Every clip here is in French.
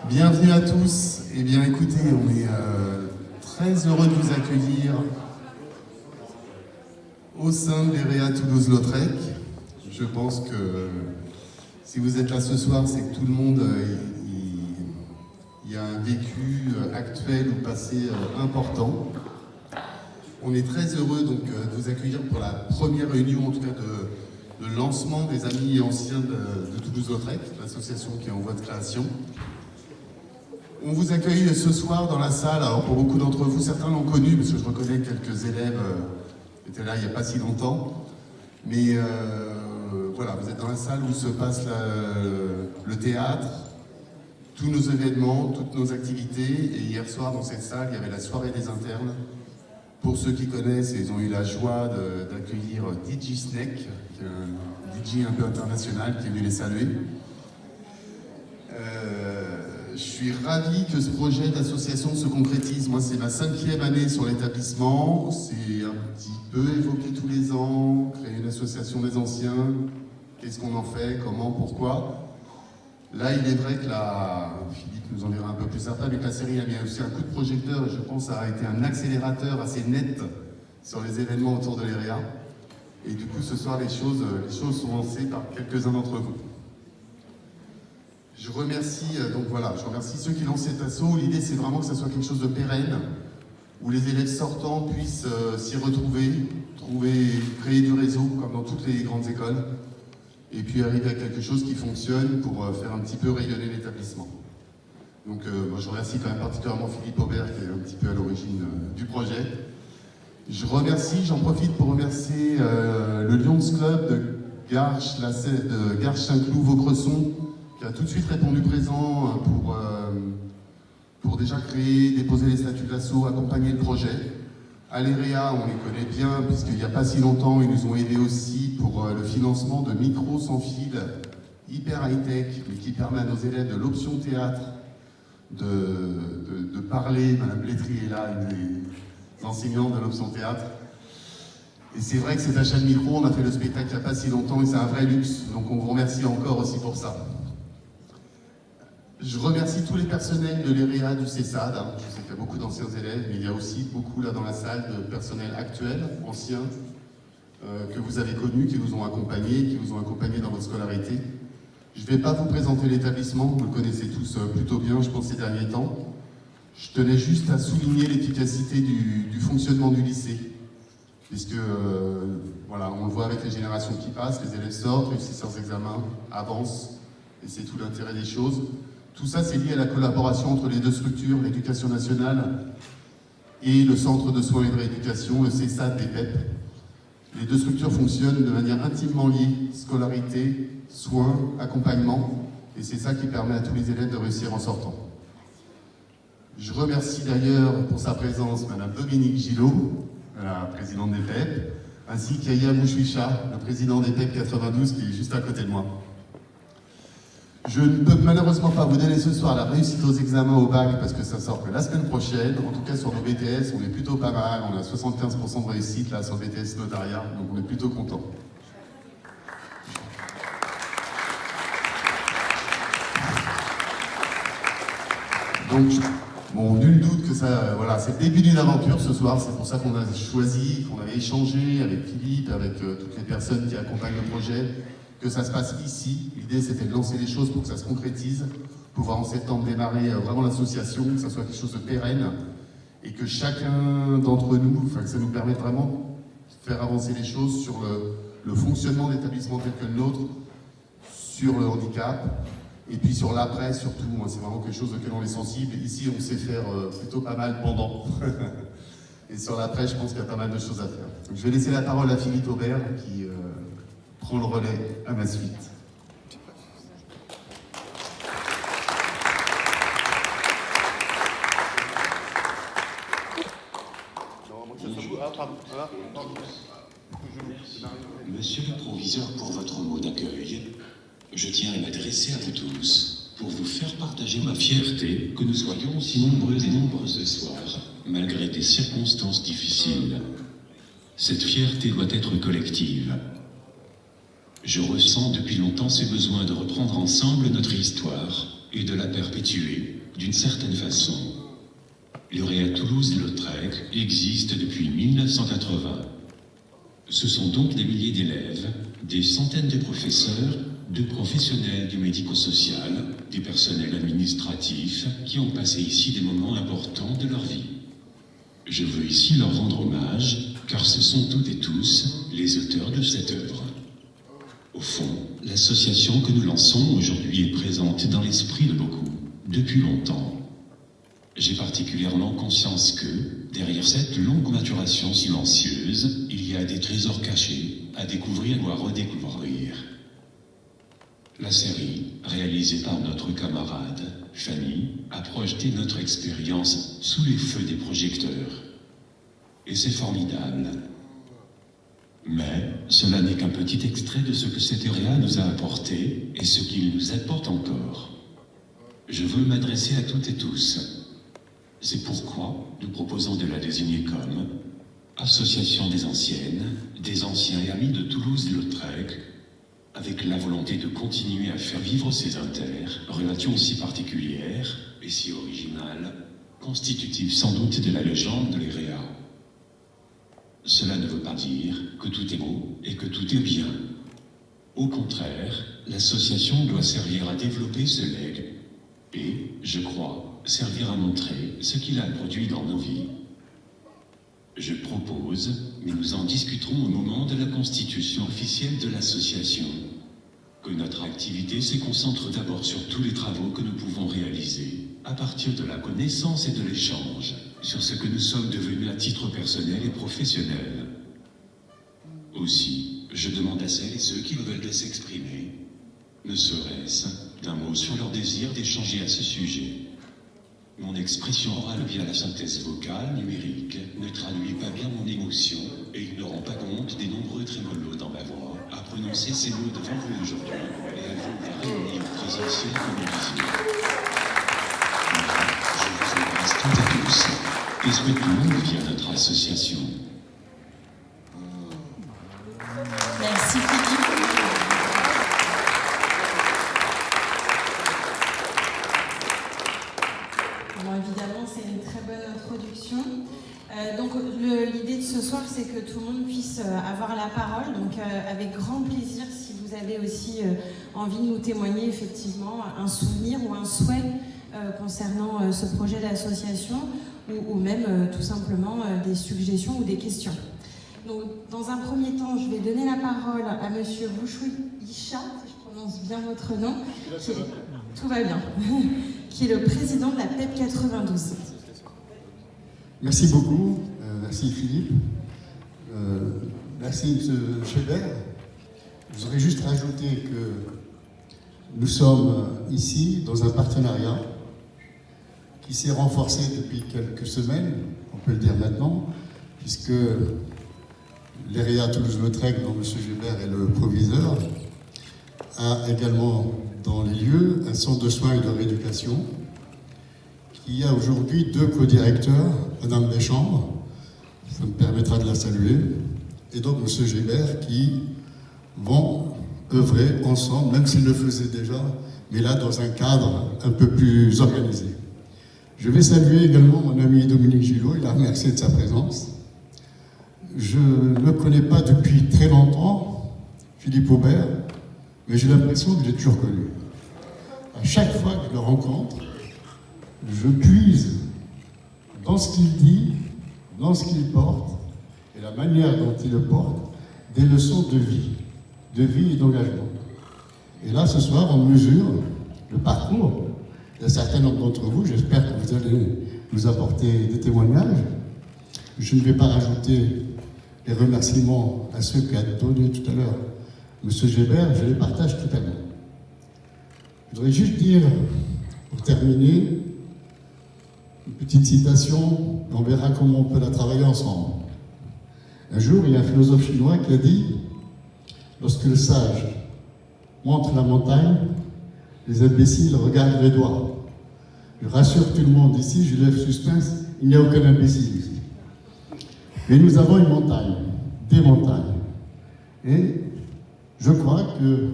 Bienvenue à tous. Eh bien, écoutez, on est très heureux de vous accueillir au sein de l'EREA Toulouse-Lautrec. Je pense que si vous êtes là ce soir, c'est que tout le monde il y a un vécu actuel ou passé important. On est très heureux donc de vous accueillir pour la première réunion, en tout cas de lancement des Amis et Anciens de Toulouse-Lautrec, l'association qui est en voie de création. On vous accueille ce soir dans la salle. Alors pour beaucoup d'entre vous, certains l'ont connu, parce que je reconnais quelques élèves qui étaient là il n'y a pas si longtemps. Mais voilà, vous êtes dans la salle où se passe le théâtre, tous nos événements, toutes nos activités. Et hier soir, dans cette salle, il y avait la soirée des internes. Pour ceux qui connaissent, ils ont eu la joie d'accueillir DJ Snake, qui est un DJ un peu international, qui est venu les saluer. Je suis ravi que ce projet d'association se concrétise. Moi, c'est ma 5e année sur l'établissement. C'est un petit peu évoqué tous les ans, créer une association des anciens. Qu'est-ce qu'on en fait, comment, pourquoi. Là, il est vrai que Philippe nous en dira un peu plus après, mais que la série a mis aussi un coup de projecteur et je pense a été un accélérateur assez net sur les événements autour de l'EREA. Et du coup, ce soir, les choses sont lancées par quelques-uns d'entre vous. Je remercie ceux qui lancent cet assaut. L'idée, c'est vraiment que ça soit quelque chose de pérenne, où les élèves sortants puissent s'y retrouver, créer du réseau, comme dans toutes les grandes écoles, et puis arriver à quelque chose qui fonctionne pour faire un petit peu rayonner l'établissement. Donc moi, je remercie quand même particulièrement Philippe Aubert, qui est un petit peu à l'origine du projet. J'en profite pour remercier le Lions Club de Garches-Saint-Cloud-Vaucresson, qui a tout de suite répondu présent pour déjà créer, déposer les statuts d'assaut, accompagner le projet. À l'EREA, on les connaît bien, puisqu'il n'y a pas si longtemps, ils nous ont aidés aussi pour le financement de micros sans fil, hyper high-tech, mais qui permet à nos élèves de l'option théâtre de parler. Madame Blétry est là, une des enseignantes de l'option théâtre. Et c'est vrai que cet achat de micro, on a fait le spectacle il n'y a pas si longtemps et c'est un vrai luxe, donc on vous remercie encore aussi pour ça. Je remercie tous les personnels de l'EREA, du CESAD. Je sais qu'il y a beaucoup d'anciens élèves, mais il y a aussi beaucoup là dans la salle de personnel actuel, anciens, que vous avez connus, qui vous ont accompagnés dans votre scolarité. Je ne vais pas vous présenter l'établissement, vous le connaissez tous plutôt bien, je pense, ces derniers temps. Je tenais juste à souligner l'efficacité du fonctionnement du lycée. Puisque, on le voit avec les générations qui passent, les élèves sortent, réussissent leurs examens, avancent, et c'est tout l'intérêt des choses. Tout ça, c'est lié à la collaboration entre les deux structures, l'Éducation nationale et le Centre de soins et de rééducation, le CESAD des PEP. Les deux structures fonctionnent de manière intimement liée, scolarité, soins, accompagnement, et c'est ça qui permet à tous les élèves de réussir en sortant. Je remercie d'ailleurs pour sa présence Madame Dominique Gillot, la présidente des PEP, ainsi qu'Aya Bouchouicha, le président des PEP 92, qui est juste à côté de moi. Je ne peux malheureusement pas vous donner ce soir la réussite aux examens au bac parce que ça sort que la semaine prochaine. En tout cas, sur nos BTS, on est plutôt pas mal. On a 75% de réussite là sur le BTS notariat, donc on est plutôt content. Donc, nul doute que ça, c'est le début d'une aventure ce soir. C'est pour ça qu'on a choisi, qu'on avait échangé avec Philippe, avec toutes les personnes qui accompagnent le projet, que ça se passe ici. L'idée, c'était de lancer les choses pour que ça se concrétise, pouvoir en septembre démarrer vraiment l'association, que ça soit quelque chose de pérenne, et que chacun d'entre nous, que ça nous permette vraiment de faire avancer les choses sur le fonctionnement d'établissements tels que le nôtre, sur le handicap, et puis sur l'après surtout. Moi, c'est vraiment quelque chose auquel on est sensible. Ici, on sait faire plutôt pas mal pendant. Et sur l'après, je pense qu'il y a pas mal de choses à faire. Donc, je vais laisser la parole à Philippe Aubert, qui prend le relais à ma suite. Monsieur le proviseur, pour votre mot d'accueil, je tiens à m'adresser à vous tous pour vous faire partager ma fierté que nous soyons si nombreux et nombreuses ce soir, malgré des circonstances difficiles. Cette fierté doit être collective. Je ressens depuis longtemps ce besoin de reprendre ensemble notre histoire et de la perpétuer d'une certaine façon. Le Réa Toulouse-Lautrec existe depuis 1980. Ce sont donc des milliers d'élèves, des centaines de professeurs, de professionnels du médico-social, des personnels administratifs qui ont passé ici des moments importants de leur vie. Je veux ici leur rendre hommage, car ce sont toutes et tous les auteurs de cette œuvre. Au fond, l'association que nous lançons aujourd'hui est présente dans l'esprit de beaucoup, depuis longtemps. J'ai particulièrement conscience que, derrière cette longue maturation silencieuse, il y a des trésors cachés à découvrir ou à redécouvrir. La série, réalisée par notre camarade Fanny, a projeté notre expérience sous les feux des projecteurs. Et c'est formidable. Mais cela n'est qu'un petit extrait de ce que cette Réa nous a apporté et ce qu'il nous apporte encore. Je veux m'adresser à toutes et tous. C'est pourquoi nous proposons de la désigner comme Association des anciennes, des anciens et amis de Toulouse-Lautrec, avec la volonté de continuer à faire vivre ces relations si particulières et si originales, constitutives sans doute de la légende de l'Héréa. Cela ne veut pas dire que tout est beau et que tout est bien. Au contraire, l'association doit servir à développer ce legs et, je crois, servir à montrer ce qu'il a produit dans nos vies. Je propose, mais nous en discuterons au moment de la constitution officielle de l'association, que notre activité se concentre d'abord sur tous les travaux que nous pouvons réaliser, à partir de la connaissance et de l'échange, sur ce que nous sommes devenus à titre personnel et professionnel. Aussi, je demande à celles et ceux qui veulent s'exprimer, ne serait-ce d'un mot sur leur désir d'échanger à ce sujet. Mon expression orale via la synthèse vocale numérique ne traduit pas bien mon émotion et il ne rend pas compte des nombreux trémolos dans ma voix à prononcer ces mots devant vous aujourd'hui et à vous voir réunir en présentiel comme en visio. Je vous embrasse toutes et tous et souhaite tout le monde via notre association. Merci Philippe. Bon, évidemment, c'est une très bonne introduction. Donc, l'idée de ce soir, c'est que tout le monde puisse avoir la parole. Donc, avec grand plaisir, si vous avez aussi envie de nous témoigner effectivement un souvenir ou un souhait concernant ce projet d'association, ou même tout simplement des suggestions ou des questions. Donc, dans un premier temps, je vais donner la parole à Monsieur Bouchoui Isha, si je prononce bien votre nom. Tout va bien. Qui est le président de la PEP 92. Merci beaucoup, merci Philippe, merci M. Schébert. Je voudrais juste rajouter que nous sommes ici dans un partenariat qui s'est renforcé depuis quelques semaines, on peut le dire maintenant, puisque l'Héréa Toulouse-Lautrec, dont M. Schébert est le proviseur, a également dans les lieux un centre de soins et de rééducation. Il y a aujourd'hui 2 co-directeurs, Madame Deschamps, ça me permettra de la saluer, et donc M. Gébert, qui vont œuvrer ensemble, même s'ils le faisaient déjà, mais là dans un cadre un peu plus organisé. Je vais saluer également mon ami Dominique Gillot, il a remercié de sa présence. Je ne le connais pas depuis très longtemps, Philippe Aubert, mais j'ai l'impression que je l'ai toujours connu. À chaque fois que je le rencontre, je puise dans ce qu'il dit, dans ce qu'il porte, et la manière dont il le porte, des leçons de vie et d'engagement. Et là, ce soir, on mesure le parcours d'un certain nombre d'entre vous. J'espère que vous allez nous apporter des témoignages. Je ne vais pas rajouter les remerciements à ceux qu'a donné tout à l'heure M. Gébert, je les partage tout à l'heure. Je voudrais juste dire, pour terminer, une petite citation, on verra comment on peut la travailler ensemble. Un jour, il y a un philosophe chinois qui a dit « Lorsque le sage monte la montagne, les imbéciles regardent les doigts. » Je rassure tout le monde ici, je lève suspense, il n'y a aucun imbécile ici. Mais nous avons une montagne, des montagnes. Et Je crois que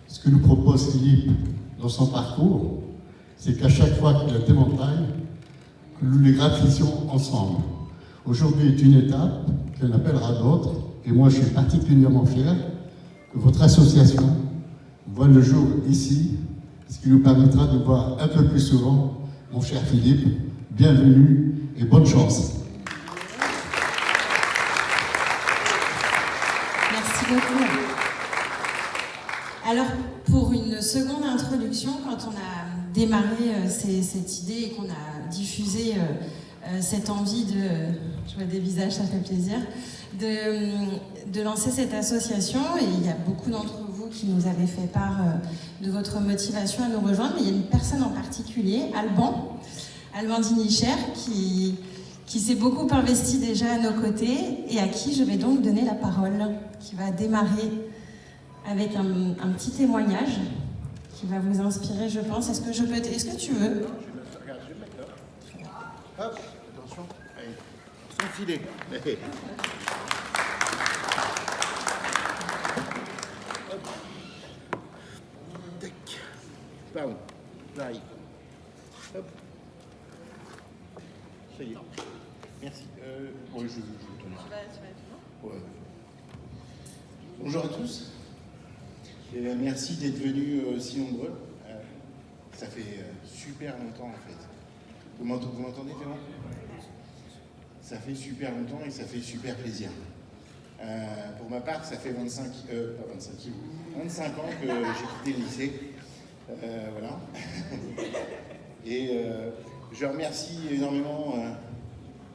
ce que nous propose Philippe dans son parcours, c'est qu'à chaque fois qu'il y a des montagnes, que nous les gravissions ensemble. Aujourd'hui est une étape qu'on appellera d'autres, et moi je suis particulièrement fier que votre association voit le jour ici, ce qui nous permettra de voir un peu plus souvent mon cher Philippe. Bienvenue et bonne chance. Merci beaucoup. Alors, pour une seconde introduction, quand on a démarré cette idée et qu'on a diffusé cette envie je vois des visages, ça fait plaisir, de lancer cette association, et il y a beaucoup d'entre vous qui nous avez fait part de votre motivation à nous rejoindre, mais il y a une personne en particulier, Alban Dinicher, qui s'est beaucoup investi déjà à nos côtés et à qui je vais donc donner la parole, qui va démarrer avec un petit témoignage qui va vous inspirer, je pense. Est-ce que tu veux? Non, je vais me mettre là. Hop, attention. Allez, sans filet. Hop. Tac. Pardon. J'arrive. Hop. Ça y est. Merci. Oui, je te laisse. Ouais. Bonjour à tous. Et merci d'être venus si nombreux. Ça fait super longtemps en fait. Vous m'entendez, Clément? Ça fait super longtemps et ça fait super plaisir. Pour ma part, ça fait 25 ans que j'ai quitté le lycée. Voilà. Et je remercie énormément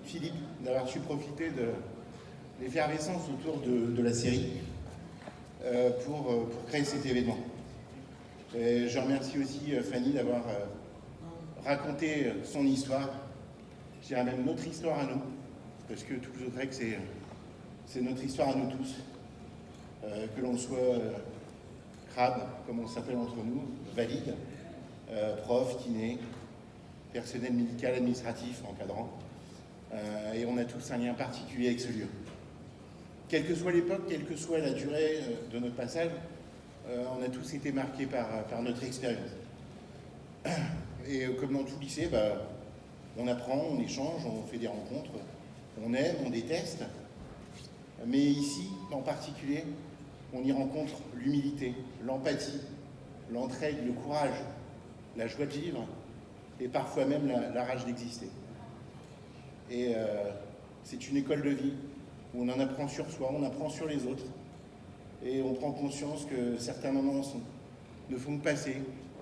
Philippe d'avoir su profiter de l'effervescence autour de la série pour créer cet événement. Et je remercie aussi Fanny d'avoir raconté son histoire, je dirais même notre histoire à nous, parce que Toulouse Lautrec, c'est notre histoire à nous tous, que l'on soit crabe, comme on s'appelle entre nous, valide, prof, kiné, personnel médical, administratif, encadrant, et on a tous un lien particulier avec ce lieu. Quelle que soit l'époque, quelle que soit la durée de notre passage, on a tous été marqués par notre expérience. Et comme dans tout lycée, on apprend, on échange, on fait des rencontres, on aime, on déteste. Mais ici, en particulier, on y rencontre l'humilité, l'empathie, l'entraide, le courage, la joie de vivre et parfois même la rage d'exister. Et c'est une école de vie où on en apprend sur soi, on apprend sur les autres. Et on prend conscience que certains moments ne font que passer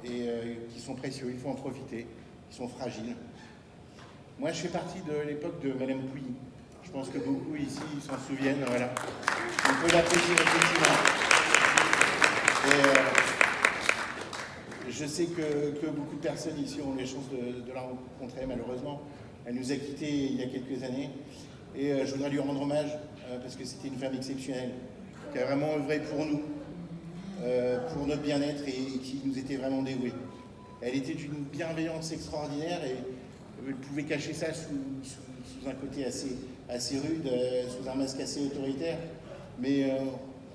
et qui sont précieux, il faut en profiter, ils sont fragiles. Moi, je fais partie de l'époque de Madame Pouilly. Je pense que beaucoup ici s'en souviennent, voilà. On peut l'apprécier effectivement. Et je sais que beaucoup de personnes ici ont les chances de la rencontrer, malheureusement. Elle nous a quittés il y a quelques années. Et je voudrais lui rendre hommage parce que c'était une femme exceptionnelle, qui a vraiment œuvré pour nous, pour notre bien-être et qui nous était vraiment dévouée. Elle était d'une bienveillance extraordinaire et elle pouvait cacher ça sous un côté assez rude, sous un masque assez autoritaire, mais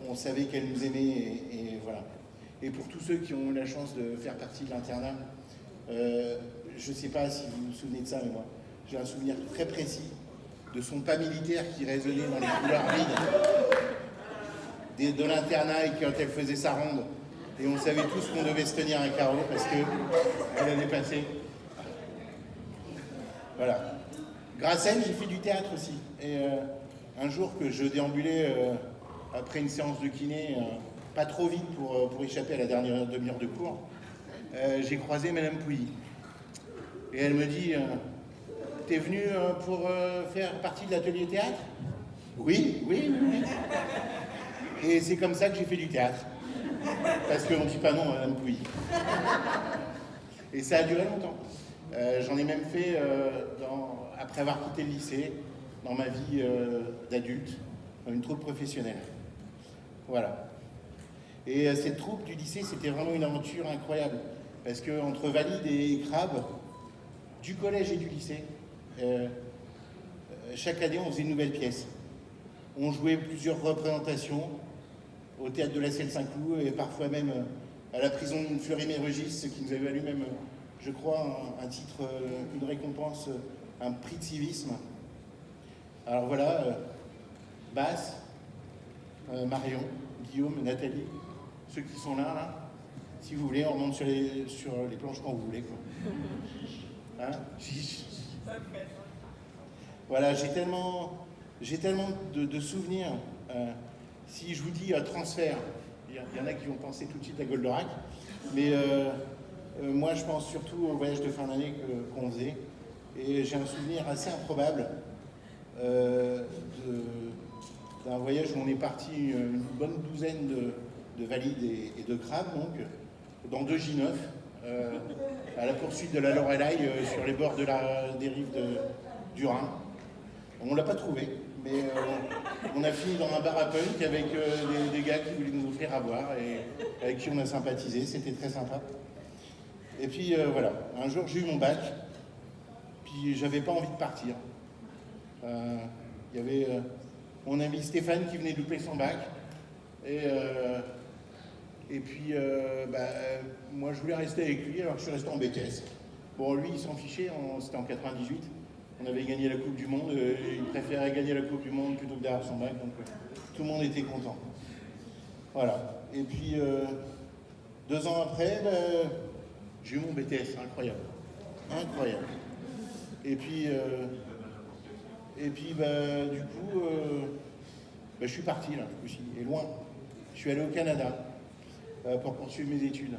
on savait qu'elle nous aimait et voilà. Et pour tous ceux qui ont eu la chance de faire partie de l'internat, je ne sais pas si vous vous souvenez de ça, mais moi, j'ai un souvenir très précis de son pas militaire qui résonnait dans les couloirs vides de l'internat et quand elle faisait sa ronde. Et on savait tous qu'on devait se tenir un carreau parce qu'elle allait passer. Voilà. Grâce à elle, j'ai fait du théâtre aussi. Et un jour que je déambulais après une séance de kiné, pas trop vite pour échapper à la dernière demi-heure de cours, j'ai croisé Madame Pouilly. Et elle me dit... T'es venu pour faire partie de l'atelier théâtre? Oui. Et c'est comme ça que j'ai fait du théâtre. Parce qu'on ne dit pas non à Madame Pouilly. Et ça a duré longtemps. J'en ai même fait, après avoir quitté le lycée, dans ma vie d'adulte, dans une troupe professionnelle. Voilà. Et cette troupe du lycée, c'était vraiment une aventure incroyable. Parce qu'entre Valide et Crabe, du collège et du lycée, chaque année, on faisait une nouvelle pièce. On jouait plusieurs représentations au théâtre de la Selle-Saint-Cloud et parfois même à la prison de Fleury-Mérogis, ce qui nous avait valu même, je crois, un titre, une récompense, un prix de civisme. Alors voilà, Basse, Marion, Guillaume, Nathalie, ceux qui sont là, si vous voulez, on remonte sur les planches quand vous voulez, quoi. Hein? Voilà, j'ai tellement de souvenirs. Si je vous dis transfert, il y en a qui vont penser tout de suite à Goldorak, mais moi je pense surtout au voyage de fin d'année qu'on faisait, et j'ai un souvenir assez improbable d'un voyage où on est parti une bonne douzaine de valides et de crabes, donc, dans 2 J9, à la poursuite de la Loreley sur les bords des rives du Rhin. On ne l'a pas trouvé, mais on a fini dans un bar à punk avec des gars qui voulaient nous offrir à boire et avec qui on a sympathisé, c'était très sympa. Et puis voilà, un jour j'ai eu mon bac, puis j'avais pas envie de partir. Il y avait mon ami Stéphane qui venait de louper son bac, et puis moi je voulais rester avec lui, alors je suis resté en BTS. Bon, lui il s'en fichait, c'était en 98. On avait gagné la Coupe du Monde, il préférait gagner la Coupe du Monde plutôt que d'avoir son bac, donc tout le monde était content. Voilà. Et puis, 2 ans après, j'ai eu mon BTS, incroyable. Incroyable. Et puis du coup, je suis parti, là, aussi, et loin. Je suis allé au Canada pour poursuivre mes études.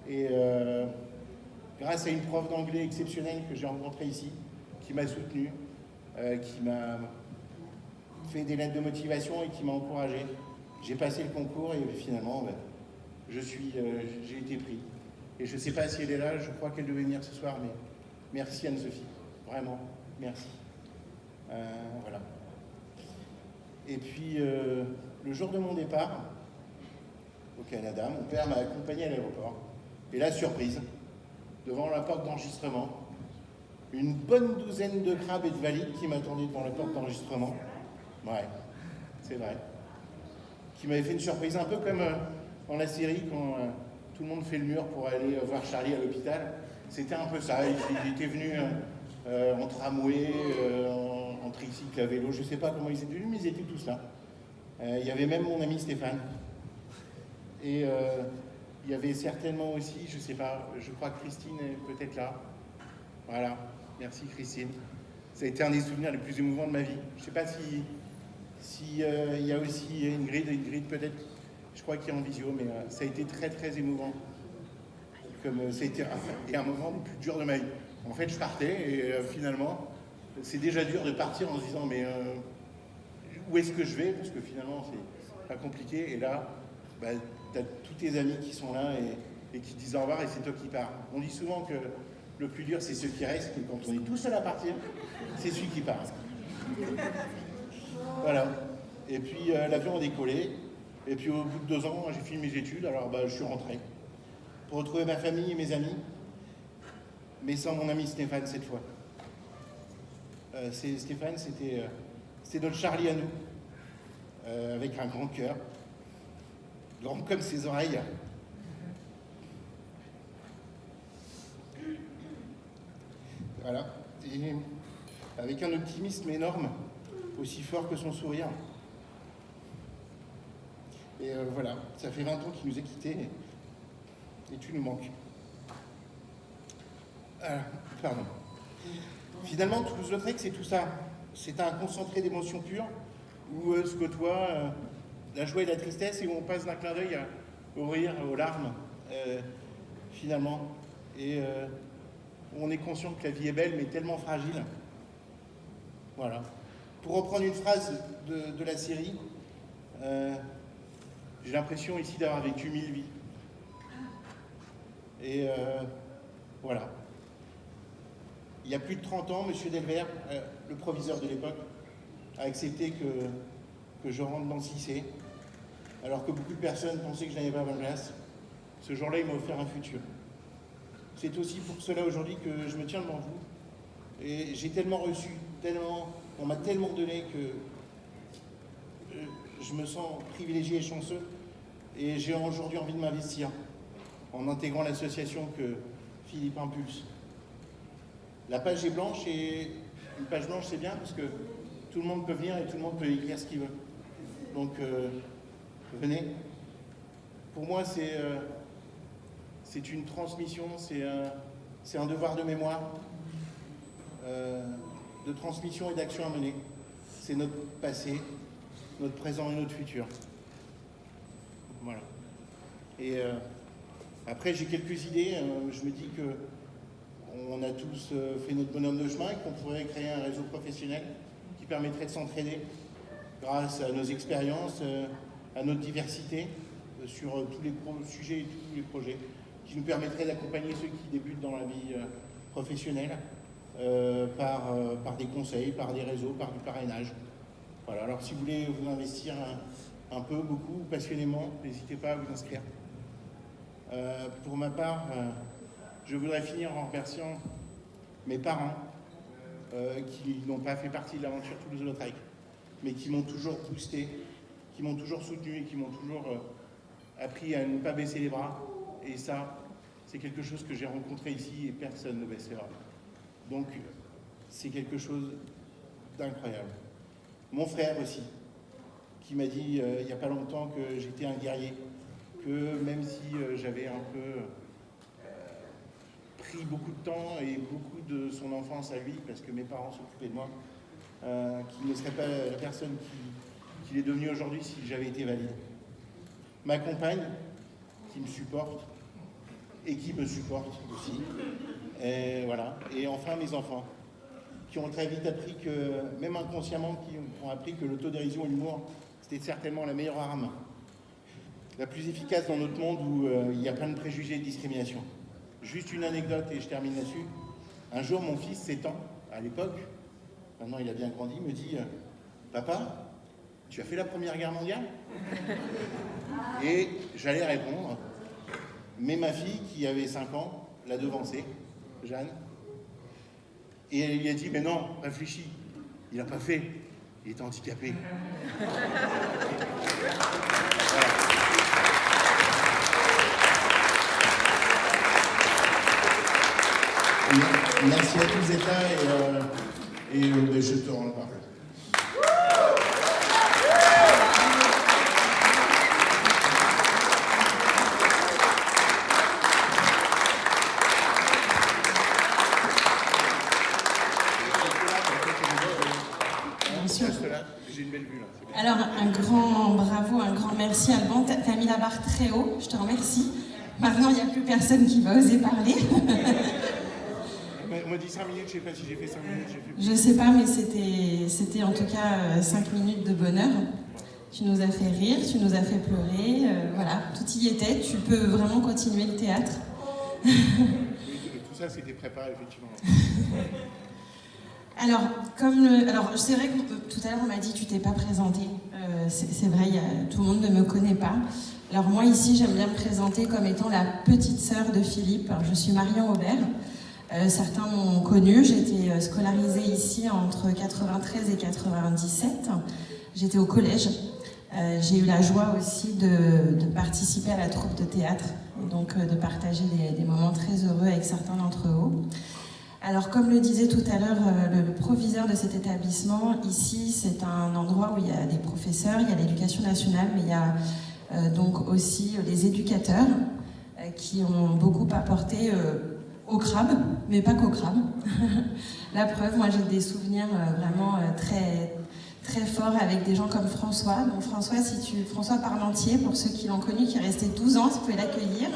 Et grâce à une prof d'anglais exceptionnelle que j'ai rencontrée ici, qui m'a soutenu, qui m'a fait des lettres de motivation et qui m'a encouragé. J'ai passé le concours et finalement, j'ai été pris. Et je ne sais pas si elle est là, je crois qu'elle devait venir ce soir, mais merci Anne-Sophie, vraiment, merci. Voilà. Et puis, le jour de mon départ au Canada, mon père m'a accompagné à l'aéroport. Et là, surprise, devant la porte d'enregistrement, une bonne douzaine de crabes et de valides qui m'attendaient devant la porte d'enregistrement. Ouais, c'est vrai. Qui m'avait fait une surprise, un peu comme dans la série quand tout le monde fait le mur pour aller voir Charlie à l'hôpital. C'était un peu ça. Ils étaient venus en tramway, en tricycle à vélo. Je ne sais pas comment ils étaient venus, mais ils étaient tous là. Il y avait même mon ami Stéphane. Et il y avait certainement aussi, je ne sais pas, je crois que Christine est peut-être là. Voilà. Merci Christine. Ça a été un des souvenirs les plus émouvants de ma vie. Je ne sais pas si y a aussi Ingrid peut-être, je crois qu'il est en visio, mais ça a été très très émouvant. Comme ça a été un moment le plus dur de ma vie. En fait, je partais et finalement, c'est déjà dur de partir en se disant mais où est-ce que je vais? Parce que finalement, c'est pas compliqué. Et là, tu as tous tes amis qui sont là et qui te disent au revoir et c'est toi qui pars. On dit souvent que le plus dur, c'est ceux qui restent, mais quand on est tout seul à partir, c'est celui qui part. Voilà. Et puis, l'avion a décollé. Et puis, au bout de 2 ans, j'ai fini mes études. Alors, je suis rentré pour retrouver ma famille et mes amis, mais sans mon ami Stéphane cette fois. Stéphane, c'était notre Charlie à nous, avec un grand cœur, grand comme ses oreilles. Voilà, et avec un optimisme énorme, aussi fort que son sourire. Et voilà, ça fait 20 ans qu'il nous a quittés et tu nous manques. Pardon. Finalement, Toulouse-Lautrec, c'est tout ça. C'est un concentré d'émotions pures où se côtoient la joie et la tristesse et où on passe d'un clin d'œil au rire, aux larmes, finalement. Et on est conscient que la vie est belle, mais tellement fragile. Voilà. Pour reprendre une phrase de la série, j'ai l'impression ici d'avoir vécu 1000 vies. Et voilà. Il y a plus de 30 ans, M. Delvert, le proviseur de l'époque, a accepté que je rentre dans le CICE, alors que beaucoup de personnes pensaient que je n'avais pas ma place. Ce jour-là, il m'a offert un futur. C'est aussi pour cela aujourd'hui que je me tiens devant vous. Et j'ai tellement reçu, on m'a tellement donné que je me sens privilégié et chanceux Et j'ai aujourd'hui envie de m'investir en intégrant l'association que Philippe impulse. La page est blanche et une page blanche c'est bien parce que tout le monde peut venir et tout le monde peut écrire ce qu'il veut. Donc venez. Pour moi c'est une transmission, c'est un devoir de mémoire, de transmission et d'action à mener. C'est notre passé, notre présent et notre futur. Voilà. Et après, j'ai quelques idées. Je me dis qu'on a tous fait notre bonhomme de chemin et qu'on pourrait créer un réseau professionnel qui permettrait de s'entraider grâce à nos expériences, à notre diversité sur tous les sujets et tous les projets, qui nous permettrait d'accompagner ceux qui débutent dans la vie professionnelle par des conseils, par des réseaux, par du parrainage. Voilà. Alors si vous voulez vous investir un peu, beaucoup, passionnément, n'hésitez pas à vous inscrire. Pour ma part, je voudrais finir en remerciant mes parents qui n'ont pas fait partie de l'aventure Toulouse-Lautrec, mais qui m'ont toujours boosté, qui m'ont toujours soutenu et qui m'ont toujours appris à ne pas baisser les bras. Et ça, c'est quelque chose que j'ai rencontré ici et personne ne baisse les bras. Donc, c'est quelque chose d'incroyable. Mon frère aussi, qui m'a dit il n'y a pas longtemps que j'étais un guerrier, que même si j'avais un peu pris beaucoup de temps et beaucoup de son enfance à lui, parce que mes parents s'occupaient de moi, qu'il ne serait pas la personne qu'il est devenu aujourd'hui si j'avais été valide. Ma compagne, qui me supporte, et qui me supporte aussi. Et voilà. Et enfin mes enfants, qui ont très vite appris que, même inconsciemment, qui ont appris que l'autodérision et l'humour, c'était certainement la meilleure arme, la plus efficace dans notre monde où il y a plein de préjugés et de discrimination. Juste une anecdote et je termine là-dessus. Un jour, mon fils, 7 ans, à l'époque, maintenant il a bien grandi, me dit « Papa, tu as fait la Première Guerre mondiale ?» Et j'allais répondre, mais ma fille, qui avait 5 ans, l'a devancé, Jeanne, et elle lui a dit « Mais non, réfléchis, il n'a pas fait, il était handicapé. » Voilà. Merci à tous et là, et je te rends la parole. J'ai une belle vue là. Alors, un grand bravo, un grand merci, Alban. Tu as mis la barre très haut, je te remercie. Maintenant, il n'y a plus personne qui va oser parler. On m'a dit 5 minutes, je ne sais pas si j'ai fait 5 minutes. Je ne sais pas, mais c'était en tout cas 5 minutes de bonheur. Tu nous as fait rire, tu nous as fait pleurer, voilà, tout y était. Tu peux vraiment continuer le théâtre. Oui, tout ça, c'était préparé, effectivement. Alors, c'est vrai que tout à l'heure on m'a dit tu t'es pas présenté. C'est vrai, tout le monde ne me connaît pas. Alors moi ici j'aime bien me présenter comme étant la petite sœur de Philippe. Alors, je suis Marion Aubert. Certains m'ont connue. J'étais scolarisée ici entre 93 et 97. J'étais au collège. J'ai eu la joie aussi de participer à la troupe de théâtre et donc de partager des moments très heureux avec certains d'entre eux. Alors, comme le disait tout à l'heure le proviseur de cet établissement, ici, c'est un endroit où il y a des professeurs, il y a l'éducation nationale, mais il y a donc aussi les éducateurs qui ont beaucoup apporté au crabe, mais pas qu'au crabe. La preuve, moi, j'ai des souvenirs vraiment très, très forts avec des gens comme François. Donc, François Parmentier, pour ceux qui l'ont connu, qui est resté 12 ans, si vous pouvez l'accueillir.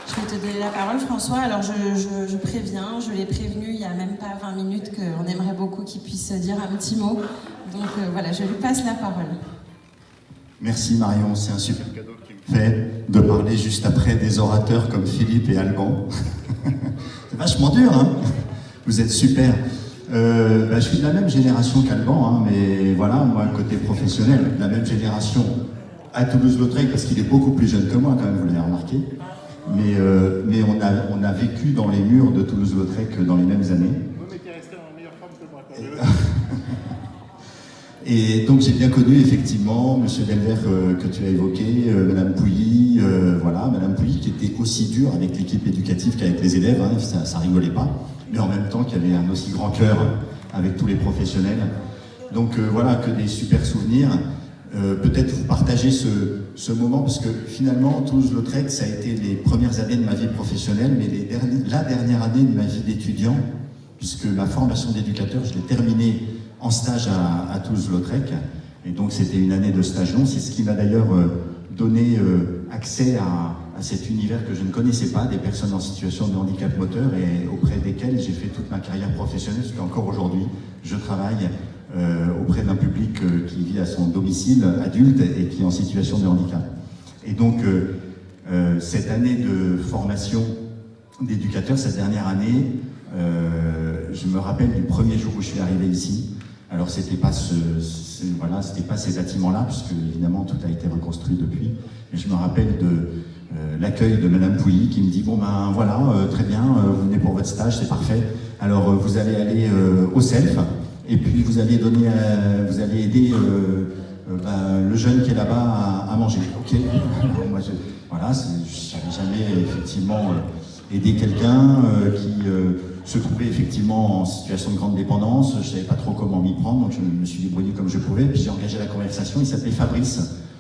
Je vais te donner la parole, François. Alors, je préviens, je l'ai prévenu il n'y a même pas 20 minutes qu'on aimerait beaucoup qu'il puisse dire un petit mot. Donc, voilà, je lui passe la parole. Merci Marion, c'est un super cadeau qui me fait de parler juste après des orateurs comme Philippe et Alban. C'est vachement dur, hein? Vous êtes super. Je suis de la même génération qu'Alban, hein, mais voilà, moi, côté professionnel, de la même génération à Toulouse-Lautrec, parce qu'il est beaucoup plus jeune que moi, quand même, vous l'avez remarqué. Mais on a vécu dans les murs de Toulouse-Lautrec dans les mêmes années. Vous m'étiez resté en meilleure forme que moi. Et donc j'ai bien connu effectivement Monsieur Delvert que tu as évoqué, Madame Pouilly, voilà, Madame Pouilly qui était aussi dure avec l'équipe éducative qu'avec les élèves, hein, ça rigolait pas, mais en même temps qui avait un aussi grand cœur avec tous les professionnels. Donc voilà, que des super souvenirs. Peut-être vous partagez ce moment, parce que finalement Toulouse-Lautrec, ça a été les premières années de ma vie professionnelle, mais la dernière année de ma vie d'étudiant, puisque ma formation d'éducateur, je l'ai terminée en stage à Toulouse-Lautrec, et donc c'était une année de stage long. C'est ce qui m'a d'ailleurs donné accès à cet univers que je ne connaissais pas, des personnes en situation de handicap moteur, et auprès desquelles j'ai fait toute ma carrière professionnelle, parce qu'encore aujourd'hui, je travaille auprès d'un public qui vit à son domicile adulte et qui est en situation de handicap. Et donc, cette année de formation d'éducateur, cette dernière année, je me rappelle du premier jour où je suis arrivé ici. Alors, c'était pas c'était pas ces bâtiments-là, puisque évidemment tout a été reconstruit depuis. Mais je me rappelle de l'accueil de Madame Pouilly qui me dit bon ben voilà, très bien, vous venez pour votre stage, c'est parfait. Alors vous allez aller au self. Et puis vous allez aider le jeune qui est là-bas à manger. Ok. Moi, voilà, je n'avais jamais effectivement aidé quelqu'un qui se trouvait effectivement en situation de grande dépendance. Je ne savais pas trop comment m'y prendre, donc je me suis débrouillé comme je pouvais. Puis j'ai engagé la conversation. Il s'appelait Fabrice.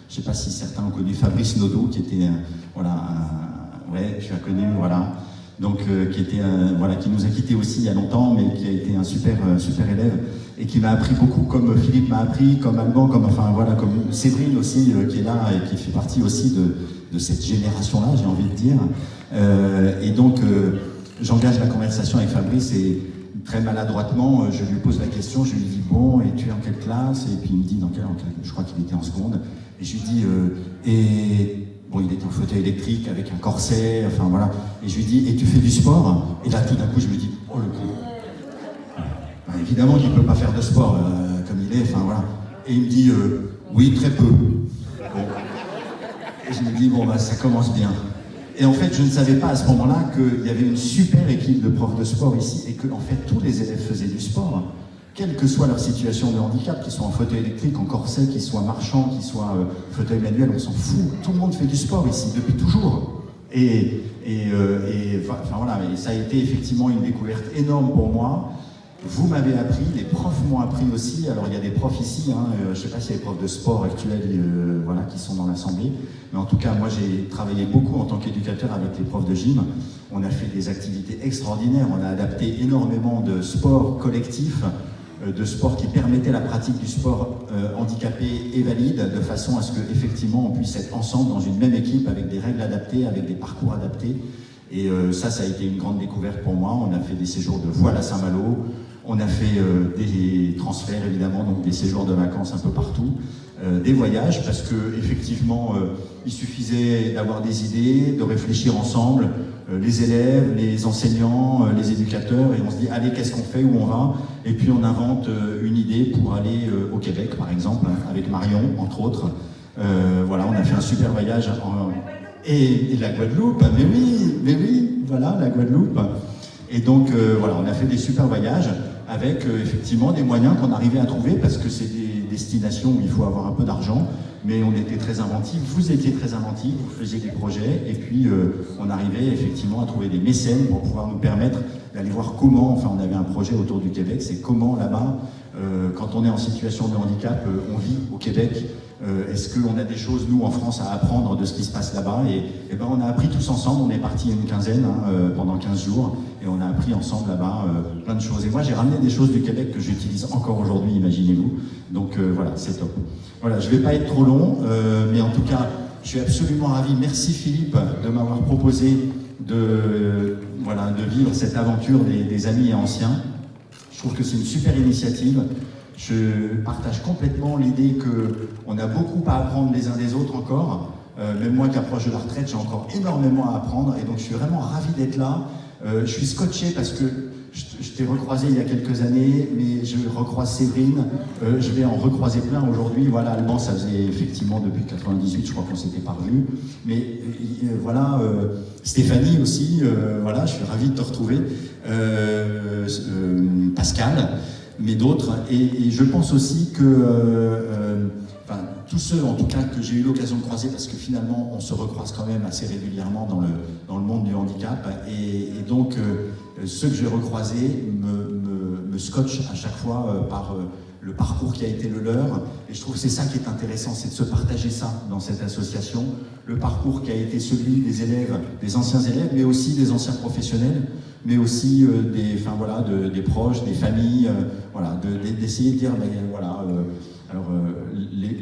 Je ne sais pas si certains ont connu Fabrice Nodo, qui était ouais, tu as connu, voilà. Donc qui nous a quittés aussi il y a longtemps, mais qui a été un super élève et qui m'a appris beaucoup, comme Philippe m'a appris, comme Alban, comme Séverine aussi qui est là et qui fait partie aussi de cette génération-là, j'ai envie de dire. Et donc j'engage la conversation avec Fabrice et très maladroitement je lui pose la question, je lui dis bon, et tu es en quelle classe? Et puis il me dit dans quelle, je crois qu'il était en seconde, et je lui dis bon, il était en fauteuil électrique avec un corset, enfin voilà. Et je lui dis, et tu fais du sport? Et là, tout d'un coup, je me dis, oh le coup. Évidemment qu'il ne peut pas faire de sport comme il est, enfin voilà. Et il me dit, oui, très peu. Bon. Et je me dis, bon, bah, ça commence bien. Et en fait, je ne savais pas à ce moment-là qu'il y avait une super équipe de profs de sport ici et que, en fait, tous les élèves faisaient du sport. Quelle que soit leur situation de handicap, qu'ils soient en fauteuil électrique, en corset, qu'ils soient marchands, qu'ils soient fauteuil manuel, on s'en fout. Tout le monde fait du sport ici, depuis toujours. Et voilà, et ça a été effectivement une découverte énorme pour moi. Vous m'avez appris, les profs m'ont appris aussi. Alors il y a des profs ici, hein, je ne sais pas s'il y a des profs de sport actuels qui sont dans l'assemblée, mais en tout cas moi j'ai travaillé beaucoup en tant qu'éducateur avec les profs de gym. On a fait des activités extraordinaires, on a adapté énormément de sports collectifs, de sport qui permettait la pratique du sport handicapé et valide, de façon à ce qu'effectivement on puisse être ensemble dans une même équipe avec des règles adaptées, avec des parcours adaptés. Et ça a été une grande découverte pour moi. On a fait des séjours de voile à Saint-Malo, on a fait des transferts évidemment, donc des séjours de vacances un peu partout, des voyages, parce que effectivement il suffisait d'avoir des idées, de réfléchir ensemble, les élèves, les enseignants, les éducateurs, et on se dit allez, qu'est-ce qu'on fait, où on va, et puis on invente une idée pour aller au Québec par exemple, avec Marion entre autres. Voilà, on a fait un super voyage et la Guadeloupe, mais oui, voilà, la Guadeloupe. Et donc voilà, on a fait des super voyages avec effectivement des moyens qu'on arrivait à trouver, parce que c'est des destinations où il faut avoir un peu d'argent, mais on était très inventifs, vous étiez très inventifs, vous faisiez des projets, et puis on arrivait effectivement à trouver des mécènes pour pouvoir nous permettre d'aller voir comment, enfin on avait un projet autour du Québec, c'est comment là-bas, quand on est en situation de handicap, on vit au Québec. Est-ce qu'on a des choses, nous, en France, à apprendre de ce qui se passe là-bas? Et ben, on a appris tous ensemble, on est partis une quinzaine pendant 15 jours, et on a appris ensemble là-bas plein de choses. Et moi, j'ai ramené des choses du Québec que j'utilise encore aujourd'hui, imaginez-vous. Donc voilà, c'est top. Voilà, je ne vais pas être trop long, mais en tout cas, je suis absolument ravi. Merci Philippe de m'avoir proposé de vivre cette aventure des amis et anciens. Je trouve que c'est une super initiative. Je partage complètement l'idée qu'on a beaucoup à apprendre les uns des autres encore. Même moi qui approche de la retraite, j'ai encore énormément à apprendre, et donc je suis vraiment ravi d'être là. Je suis scotché parce que je t'ai recroisé il y a quelques années, mais je recroise Séverine, je vais en recroiser plein aujourd'hui. Voilà, Alban, ça faisait effectivement depuis 98, je crois qu'on s'était pas revus. Mais voilà, Stéphanie aussi, voilà, je suis ravi de te retrouver. Pascal. mais d'autres. Et je pense aussi que, enfin, tous ceux en tout cas que j'ai eu l'occasion de croiser, parce que finalement on se recroise quand même assez régulièrement dans le monde du handicap, et donc ceux que j'ai recroisés me scotchent à chaque fois par le parcours qui a été le leur, et je trouve que c'est ça qui est intéressant, c'est de se partager ça dans cette association, le parcours qui a été celui des élèves, des anciens élèves, mais aussi des anciens professionnels, mais aussi des proches, des familles, d'essayer de dire,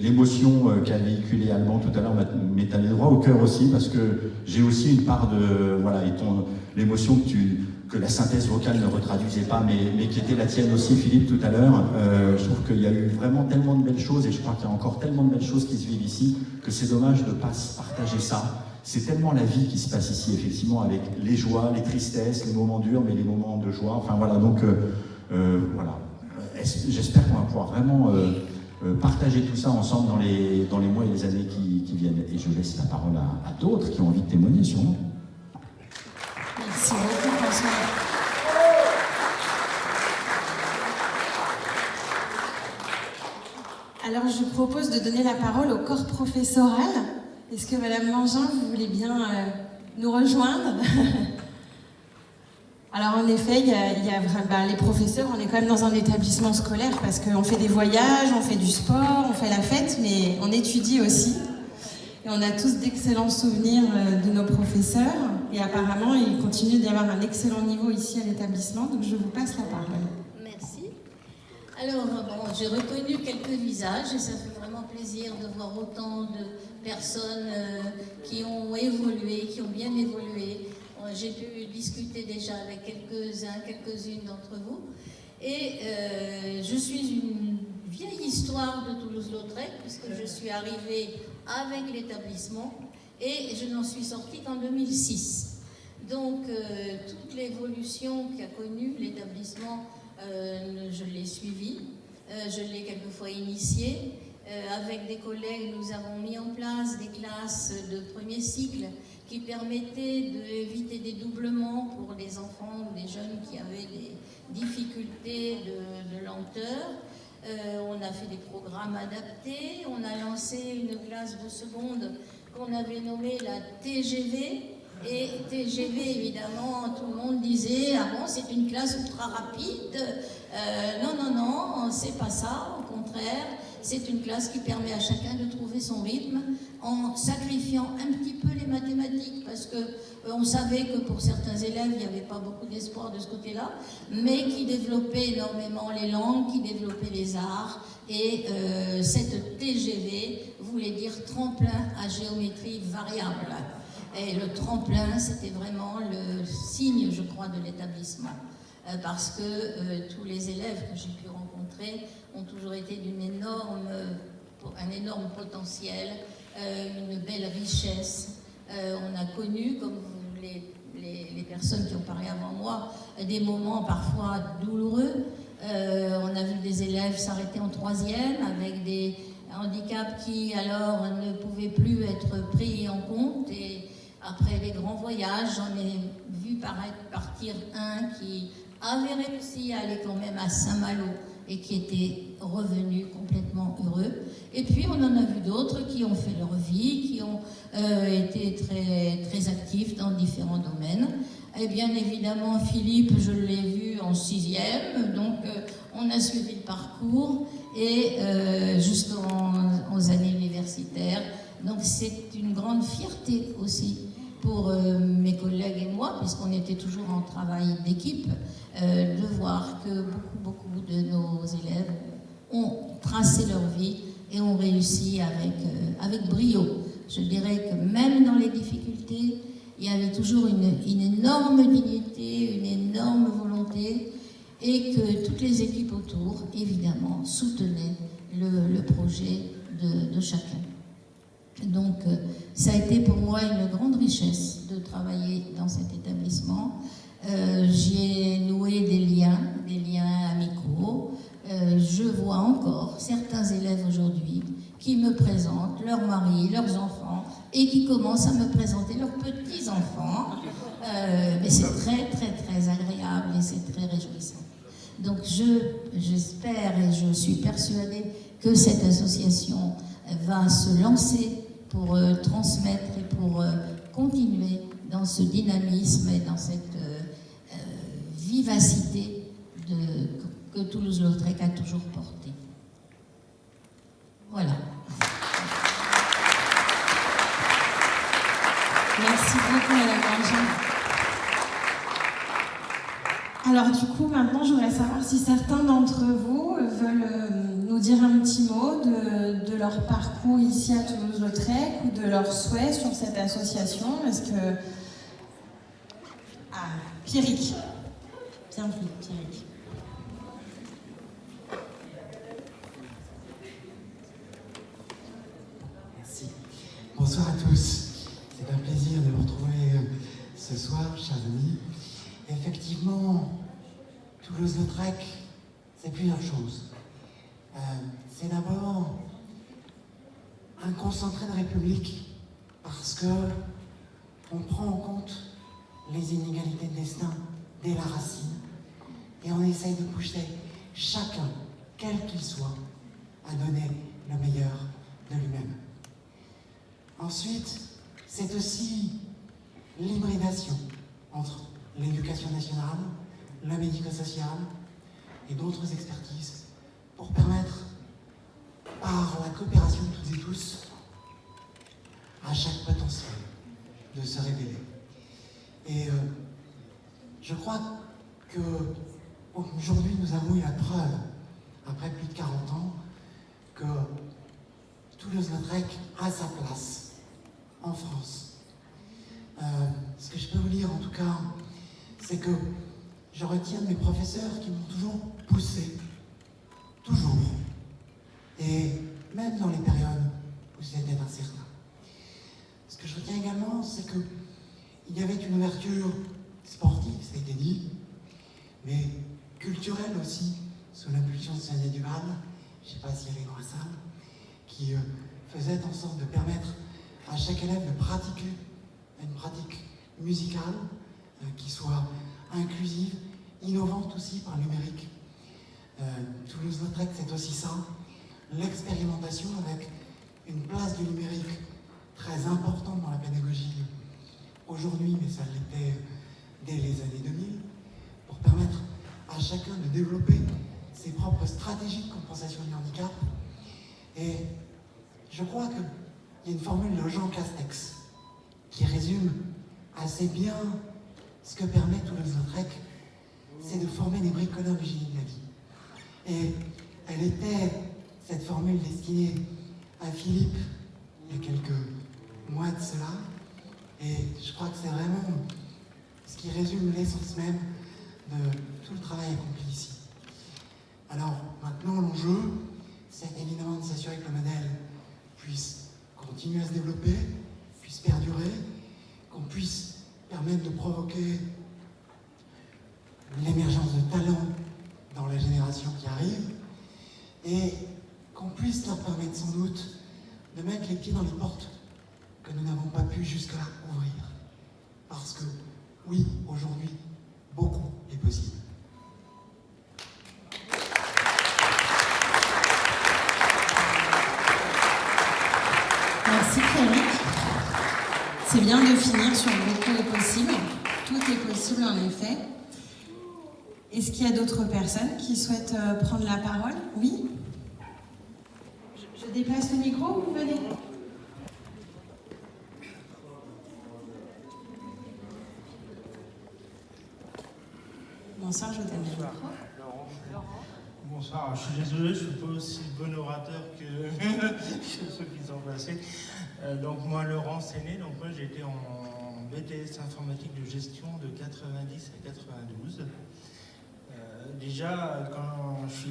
l'émotion qu'a véhiculée Alban tout à l'heure m'est allée droit au cœur aussi, parce que j'ai aussi une part de, l'émotion que la synthèse vocale ne retraduisait pas, mais qui était la tienne aussi, Philippe, tout à l'heure. Je trouve qu'il y a eu vraiment tellement de belles choses, et je crois qu'il y a encore tellement de belles choses qui se vivent ici, que c'est dommage de ne pas partager ça. C'est tellement la vie qui se passe ici, effectivement, avec les joies, les tristesses, les moments durs, mais les moments de joie. Enfin voilà, donc j'espère qu'on va pouvoir vraiment partager tout ça ensemble dans les mois et les années qui viennent. Et je laisse la parole à d'autres qui ont envie de témoigner sur nous. Merci beaucoup, François. Alors, je propose de donner la parole au corps professoral. Est-ce que Madame Mangin, vous voulez bien nous rejoindre? Alors, en effet, il y a les professeurs, on est quand même dans un établissement scolaire parce qu'on fait des voyages, on fait du sport, on fait la fête, mais on étudie aussi. Et on a tous d'excellents souvenirs de nos professeurs. Et apparemment, il continue d'y avoir un excellent niveau ici à l'établissement. Donc, je vous passe la parole. Merci. Alors, j'ai reconnu quelques visages et ça fait vraiment plaisir de voir autant de personnes qui ont évolué, qui ont bien évolué. J'ai pu discuter déjà avec quelques-unes d'entre vous. Et je suis une vieille histoire de Toulouse-Lautrec, puisque je suis arrivée avec l'établissement et je n'en suis sortie qu'en 2006. Donc, toute l'évolution qu'a connue l'établissement, je l'ai suivie, je l'ai quelquefois initiée. Avec des collègues, nous avons mis en place des classes de premier cycle qui permettaient d'éviter des doublements pour les enfants ou des jeunes qui avaient des difficultés de lenteur. On a fait des programmes adaptés, on a lancé une classe de seconde qu'on avait nommée la TGV. Et TGV, évidemment, tout le monde disait « Ah bon, c'est une classe ultra rapide ». Non, c'est pas ça, au contraire. C'est une classe qui permet à chacun de trouver son rythme en sacrifiant un petit peu les mathématiques, parce qu'on savait que pour certains élèves, il n'y avait pas beaucoup d'espoir de ce côté-là, mais qui développaient énormément les langues, qui développaient les arts. Et cette TGV voulait dire tremplin à géométrie variable. Et le tremplin, c'était vraiment le signe, je crois, de l'établissement. Parce que tous les élèves que j'ai pu rencontrer ont toujours été un énorme potentiel, une belle richesse. On a connu, comme les personnes qui ont parlé avant moi, des moments parfois douloureux. On a vu des élèves s'arrêter en 3e avec des handicaps qui alors ne pouvaient plus être pris en compte. Et après les grands voyages, j'en ai vu partir un qui avait réussi à aller quand même à Saint-Malo et qui était revenu complètement heureux. Et puis on en a vu d'autres qui ont fait leur vie, qui ont été très, très actifs dans différents domaines. Et bien évidemment, Philippe, je l'ai vu en 6e, donc on a suivi le parcours et jusqu'aux années universitaires. Donc c'est une grande fierté aussi pour mes collègues et moi, puisqu'on était toujours en travail d'équipe, de voir que beaucoup de nos élèves ont tracé leur vie et ont réussi avec brio. Je dirais que même dans les difficultés, il y avait toujours une énorme dignité, une énorme volonté, et que toutes les équipes autour, évidemment, soutenaient le projet de chacun. Donc, ça a été pour moi une grande richesse de travailler dans cet établissement. J'y ai noué des liens amicaux. Je vois encore certains élèves aujourd'hui qui me présentent leurs maris, leurs enfants, et qui commencent à me présenter leurs petits-enfants. Mais c'est très, très, très agréable et c'est très réjouissant. Donc j'espère et je suis persuadée que cette association va se lancer pour transmettre et pour continuer dans ce dynamisme et dans cette vivacité que Toulouse-Lautrec a toujours portée. Voilà. Merci beaucoup, Madame Granger. Alors du coup, maintenant, je voudrais savoir si certains d'entre vous veulent nous dire un petit mot de leur parcours ici à Toulouse-Lautrec ou de leurs souhaits sur cette association. Est-ce que... Ah, Pierrick. Bien pris, Pierrick. Merci. Bonsoir à tous. C'est un plaisir de vous retrouver ce soir, chers amis. Effectivement, Toulouse-Lautrec, c'est plusieurs choses. C'est d'abord un concentré de République parce que on prend en compte les inégalités de destin dès la racine et on essaye de pousser chacun, quel qu'il soit, à donner le meilleur de lui-même. Ensuite, c'est aussi l'hybridation entre l'éducation nationale, le médico-social et d'autres expertises pour permettre, par la coopération de toutes et tous, à chaque potentiel de se révéler. Et je crois qu'aujourd'hui, nous avons eu la preuve, après plus de 40 ans, que Toulouse-Lautrec a sa place en France. Ce que je peux vous dire, en tout cas, c'est que je retiens de mes professeurs qui m'ont toujours poussé, toujours, et même dans les périodes où c'était incertain. Ce que je retiens également, c'est qu'il y avait une ouverture sportive, ça a été dit, mais culturelle aussi, sous l'impulsion de Sonia Duval, je ne sais pas s'il y avait une salle, qui faisait en sorte de permettre à chaque élève de pratiquer une pratique musicale qui soit inclusive, innovante aussi par le numérique. Toulouse-Lautrec, c'est aussi ça, l'expérimentation avec une place du numérique très importante dans la pédagogie aujourd'hui, mais ça l'était dès les années 2000, pour permettre à chacun de développer ses propres stratégies de compensation du handicap. Et je crois qu'il y a une formule de Jean Castex qui résume assez bien ce que permet Toulouse-Lautrec, c'est de former des bricoleurs du génie de la vie. Et elle était, cette formule, destinée à Philippe il y a quelques mois de cela, et je crois que c'est vraiment ce qui résume l'essence même de tout le travail accompli ici. Alors maintenant, l'enjeu, c'est évidemment de s'assurer que le modèle puisse continuer à se développer, puisse perdurer, qu'on puisse permettre de provoquer l'émergence de talents dans la génération qui arrive, et qu'on puisse leur permettre sans doute de mettre les pieds dans les portes que nous n'avons pas pu jusque-là ouvrir. Parce que, oui, aujourd'hui, beaucoup est possible. Merci Pierrick. C'est bien de finir sur beaucoup est possible. Tout est possible en effet. Est-ce qu'il y a d'autres personnes qui souhaitent prendre la parole? Oui? Je déplace le micro, vous venez? Bonsoir, je vous donne le micro. Bonsoir, je suis désolé, je ne suis pas aussi bon orateur que, que ceux qui sont passés. Donc moi, Laurent Séné, donc moi j'étais en BTS informatique de gestion de 90 à 92. Déjà, quand je suis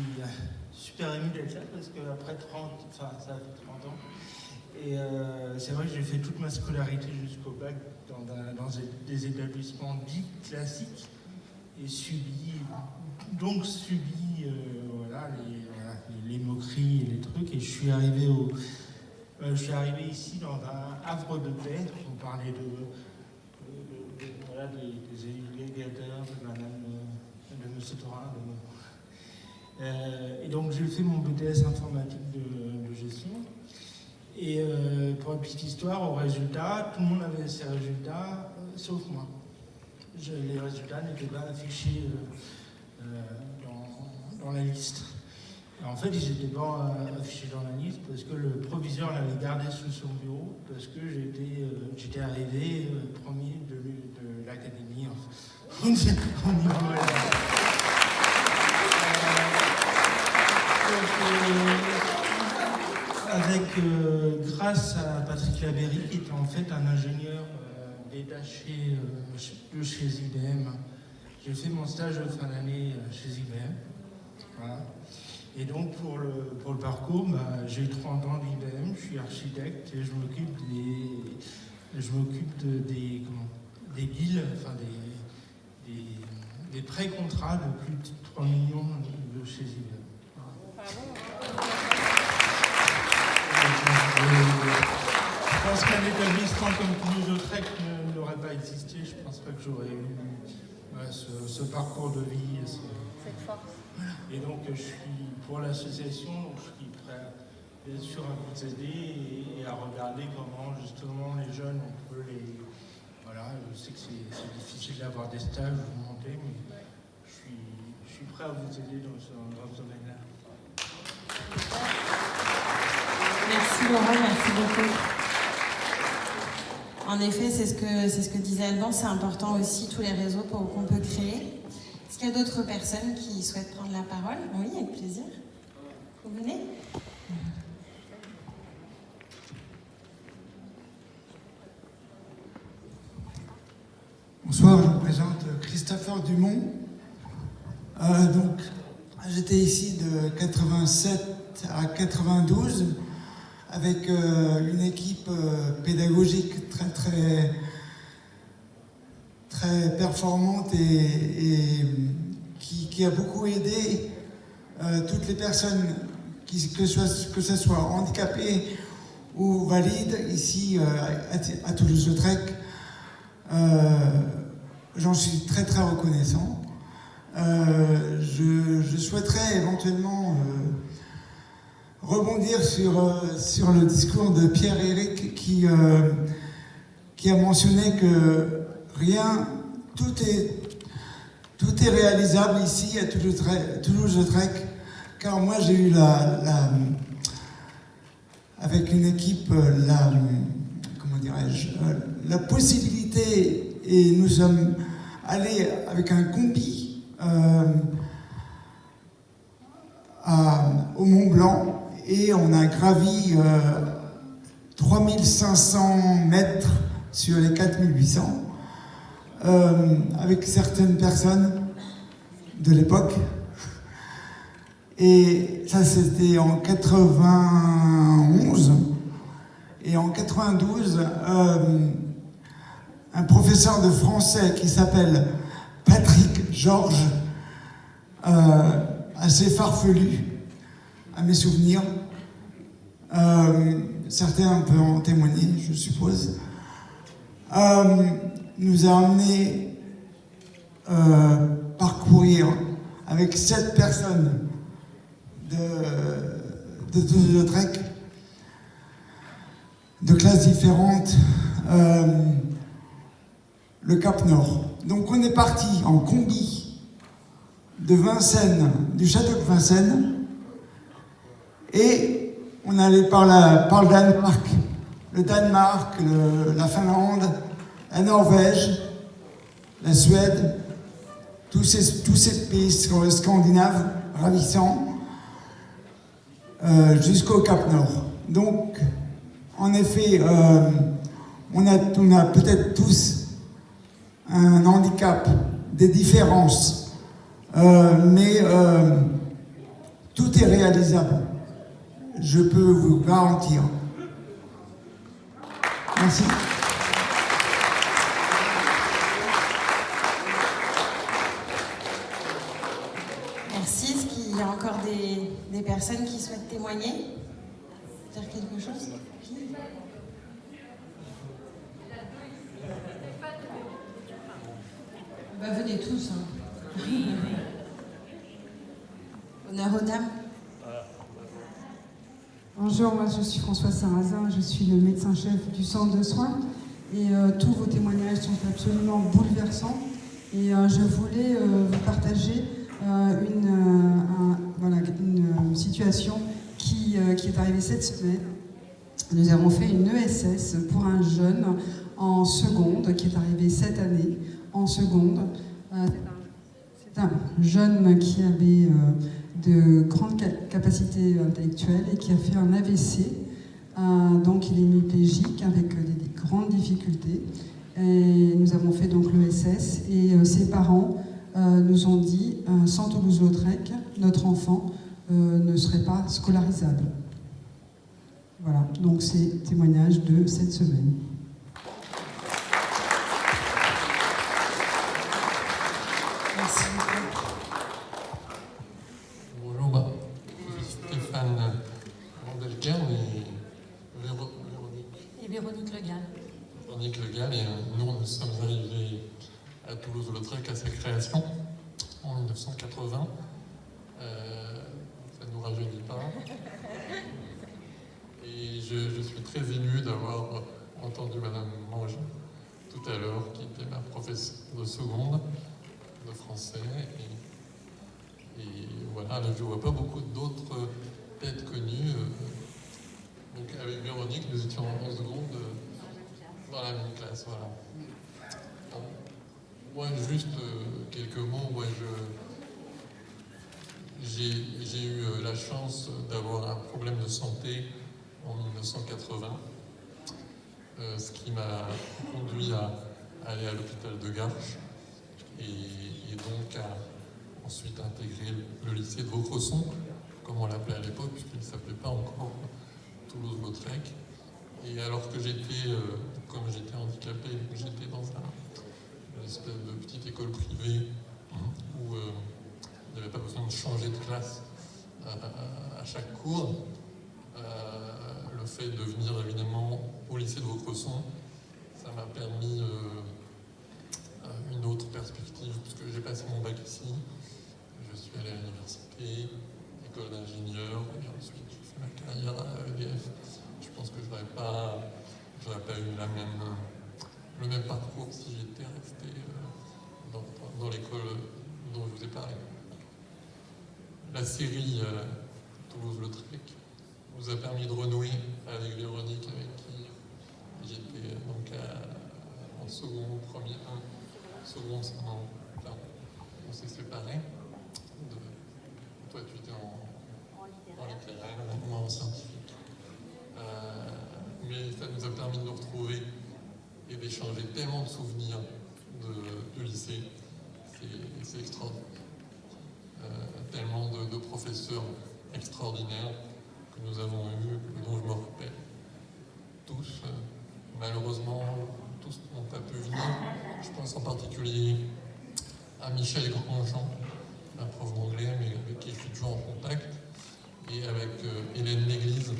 super ému d'être là, parce qu'après 30, enfin ça fait 30 ans, et c'est vrai que j'ai fait toute ma scolarité jusqu'au bac dans des établissements dits classiques, et subi les moqueries et les trucs, et je suis arrivé ici dans un havre de paix. On parlait des alligators, de M. Thorin, Et donc j'ai fait mon BTS informatique de gestion. Et pour une petite histoire, au résultat, tout le monde avait ses résultats, sauf moi. Les résultats n'étaient pas affichés dans la liste. Et en fait, ils n'étaient pas affichés dans la liste parce que le proviseur l'avait gardé sous son bureau, parce que j'étais arrivé premier de l'académie. Au niveau grâce à Patrick Labéry, qui était en fait un ingénieur détaché de chez IBM, j'ai fait mon stage de fin d'année chez IBM. Voilà. Et donc pour le parcours, j'ai 30 ans d'IBM, je suis architecte et je m'occupe des deals, enfin des pré-contrats de plus de 3 millions de chez IBM. Je pense qu'un établissement comme Toulouse-Lautrec n'aurait pas existé. Je ne pense pas que j'aurais eu ce parcours de vie. Cette force. Et donc, je suis pour l'association, donc je suis prêt, bien sûr, à vous aider et à regarder comment, justement, les jeunes, on peut les... Voilà, je sais que c'est difficile d'avoir des stages, vous montez, mais je suis prêt à vous aider dans ce domaine-là. Merci Laurent, merci beaucoup. En effet, c'est ce que disait Alban, c'est important aussi tous les réseaux qu'on peut créer. Est-ce qu'il y a d'autres personnes qui souhaitent prendre la parole? Oui, avec plaisir. Vous venez? Bonsoir, je me présente Christopher Dumont. J'étais ici de 87 à 92 avec une équipe pédagogique très performante et qui a beaucoup aidé toutes les personnes, que ce soit handicapées ou valides, ici à Toulouse-Lautrec. J'en suis très reconnaissant. Je souhaiterais éventuellement rebondir sur le discours de Pierre-Éric qui a mentionné que tout est réalisable ici à Toulouse-Lautrec, car moi j'ai eu avec une équipe la possibilité, et nous sommes allés avec un combi au Mont Blanc et on a gravi 3500 mètres sur les 4800 avec certaines personnes de l'époque. Et ça, c'était en 91. Et en 92, un professeur de français qui s'appelle Patrick Georges, assez farfelu à mes souvenirs, certains peuvent en témoigner, je suppose, nous a amené parcourir avec 7 personnes de Toulouse-Lautrec, de classes différentes, le Cap Nord. Donc on est parti en combi de Vincennes, du château de Vincennes, et on allait par le Danemark, la Finlande, la Norvège, la Suède, tous ces pays scandinaves ravissants, jusqu'au Cap Nord. Donc, en effet, on a peut-être tous un handicap, des différences, mais tout est réalisable. Je peux vous garantir. Merci. Merci. Est-ce qu'il y a encore des personnes qui souhaitent témoigner? Dire quelque chose? Venez tous. Hein. Honneur aux dames. Bonjour, moi je suis Françoise Sarrazin, je suis le médecin-chef du centre de soins et tous vos témoignages sont absolument bouleversants et je voulais vous partager une situation qui est arrivée cette semaine. Nous avons fait une ESS pour un jeune en seconde qui est arrivé cette année en seconde. C'est un jeune qui avait de grandes capacités intellectuelles et qui a fait un AVC. Donc il est hémiplégique avec des grandes difficultés. Et nous avons fait donc l'ESS et ses parents nous ont dit sans Toulouse-Lautrec, notre enfant ne serait pas scolarisable. Voilà, donc c'est témoignage de cette semaine. Merci. Bonjour, je suis Stéphane Vandelker et Véronique. Et Véronique Le Gall. Véronique Le Gall, et nous sommes arrivés à Toulouse-Lautrec à sa création en 1980. Ça ne nous rajeunit pas. Et je suis très ému d'avoir entendu Madame Mange tout à l'heure, qui était ma professeure de seconde de français. Et voilà, là, je ne vois pas beaucoup d'autres têtes connues. Donc avec Véronique, nous étions en seconde dans la même classe. Voilà. Moi, juste quelques mots. Moi, j'ai eu la chance d'avoir un problème de santé en 1980, ce qui m'a conduit à aller à l'hôpital de Garches et donc à ensuite intégrer le lycée de Vaucresson, comme on l'appelait à l'époque, puisqu'il ne s'appelait pas encore Toulouse-Lautrec. Et alors que comme j'étais handicapé, j'étais dans une espèce de petite école privée où il n'y avait pas besoin de changer de classe à chaque cours. Le fait de venir évidemment au lycée de Vaucresson, ça m'a permis une autre perspective, puisque j'ai passé mon bac ici, je suis allé à l'université, école d'ingénieur, et ensuite j'ai fait ma carrière à EDF. Je pense que je n'aurais pas eu le même parcours si j'étais resté dans l'école dont je vous ai parlé. La série Toulouse-Lautrec nous a permis de renouer avec Véronique, avec qui j'étais donc en seconde, première, seconde, on s'est séparés. Toi, tu étais en littéraire, moi en scientifique. Mais ça nous a permis de nous retrouver et d'échanger tellement de souvenirs de lycée. C'est extraordinaire. Tellement de professeurs extraordinaires que nous avons eus, dont je me rappelle tous. Malheureusement, tous n'ont pas pu venir. Je pense en particulier à Michel Grandjean, un prof d'anglais, mais avec qui je suis toujours en contact, et avec Hélène Léglise,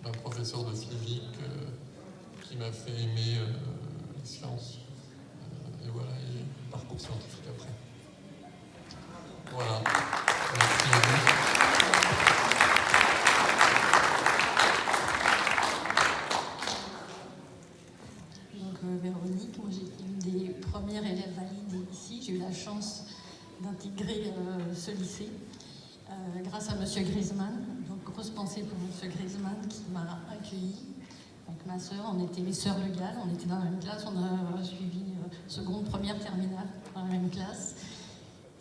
un professeur de physique qui m'a fait aimer les sciences. Et voilà, et parcours scientifique après. Voilà. Merci à vous. Véronique, moi j'étais une des premières élèves validées ici. J'ai eu la chance d'intégrer ce lycée grâce à M. Griezmann. Donc grosse pensée pour M. Griezmann qui m'a accueillie avec ma sœur. On était les sœurs Le Gall, on était dans la même classe, on a suivi seconde, première, terminale dans la même classe.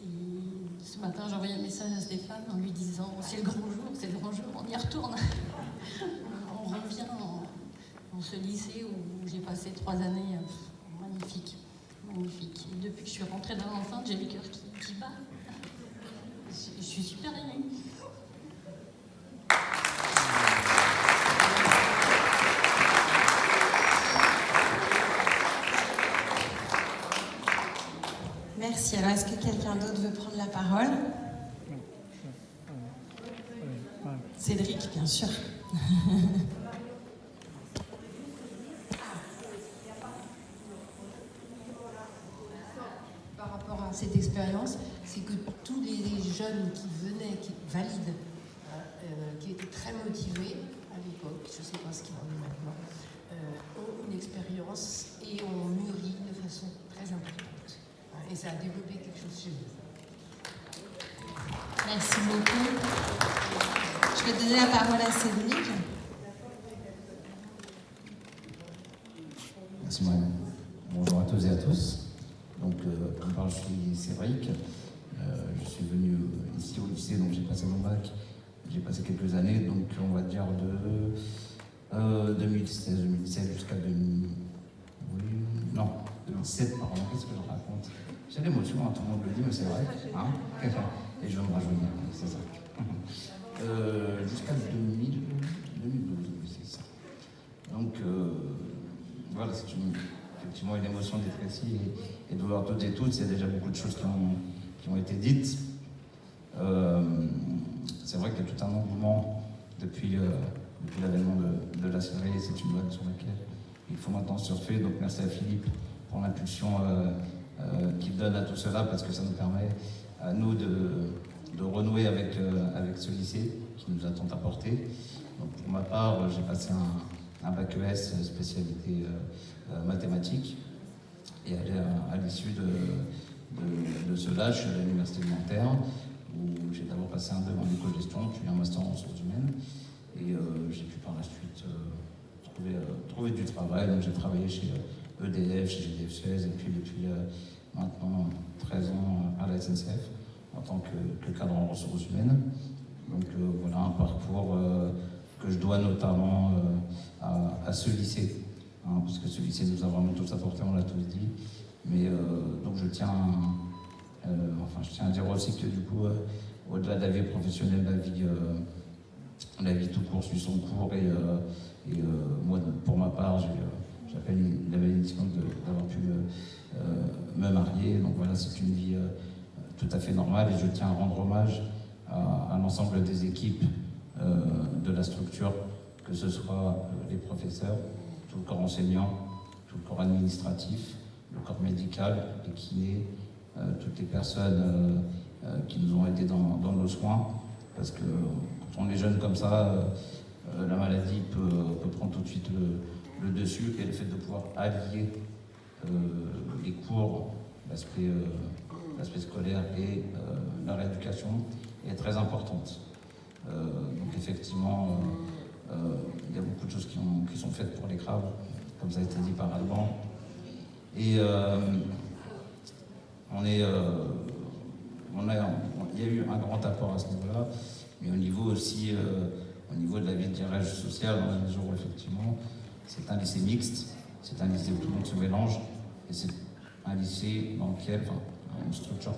Et ce matin j'ai envoyé un message à Stéphane en lui disant c'est le grand jour, on y retourne. On revient dans ce lycée où j'ai passé 3 années magnifiques. Et depuis que je suis rentrée dans l'enceinte, j'ai le cœur qui bat. Je suis super émue. Merci. Alors, est-ce que quelqu'un d'autre veut prendre la parole? Cédric, bien sûr. Par rapport à cette expérience, c'est que tous les jeunes qui venaient, qui valides, qui étaient très motivés à l'époque, je ne sais pas ce qu'il en est maintenant, ont une expérience et ont mûri de façon très importante. Et ça a développé quelque chose chez eux. Merci beaucoup. Je vais donner la parole à Cédric. Merci Marianne. Bonjour à tous et à tous. Donc, je suis Cédric. Je suis venu ici au lycée, donc j'ai passé mon bac. J'ai passé quelques années, donc on va dire de 2016-2017 jusqu'à 2007, pardon, qu'est-ce que je raconte? J'ai l'émotion, tout le monde le dit, mais c'est vrai. Hein, et je vais me rajeunir, c'est ça. Jusqu'à 2012, c'est ça. Donc, voilà, c'est effectivement une émotion d'être ici et de voir toutes et toutes. Il y a déjà beaucoup de choses qui ont été dites. C'est vrai qu'il y a tout un engouement depuis l'avènement de la série. C'est une vague sur laquelle il faut maintenant surfer. Donc merci à Philippe pour l'impulsion qu'il donne à tout cela, parce que ça nous permet à nous de renouer avec ce lycée qui nous a tant apporté. Donc pour ma part, j'ai passé un bac ES spécialité mathématiques, et à l'issue de cela, je suis à l'université de Nanterre, où j'ai d'abord passé un 2 en éco-gestion, puis un master en ressources humaines, et j'ai pu par la suite trouver du travail. Donc j'ai travaillé chez EDF, chez GDF Suez, et puis depuis maintenant 13 ans à la SNCF en tant que cadre en ressources humaines. Donc voilà un parcours que je dois notamment à ce lycée, hein, parce que ce lycée nous a vraiment tous apporté, on l'a tous dit. Mais donc je tiens à dire aussi que du coup, au-delà de la vie professionnelle, la vie tout court suit son cours, et moi, pour ma part, j'appelle la bénédiction d'avoir pu me marier. Donc voilà, c'est une vie tout à fait normale, et je tiens à rendre hommage à l'ensemble des équipes de la structure, que ce soit les professeurs, tout le corps enseignant, tout le corps administratif, le corps médical, les kinés, toutes les personnes qui nous ont aidés dans nos soins, parce que quand on est jeune comme ça, la maladie peut prendre tout de suite le dessus, et le fait de pouvoir allier les cours, l'aspect scolaire et la rééducation est très importante. Donc effectivement, il y a beaucoup de choses qui sont faites pour les crabes, comme ça a été dit par Alban. Et il y a eu un grand apport à ce niveau-là, mais au niveau aussi, au niveau de la vie, dirais-je, sociale, dans la mesure où effectivement, c'est un lycée mixte, c'est un lycée où tout le monde se mélange, et c'est un lycée dans lequel, une structure,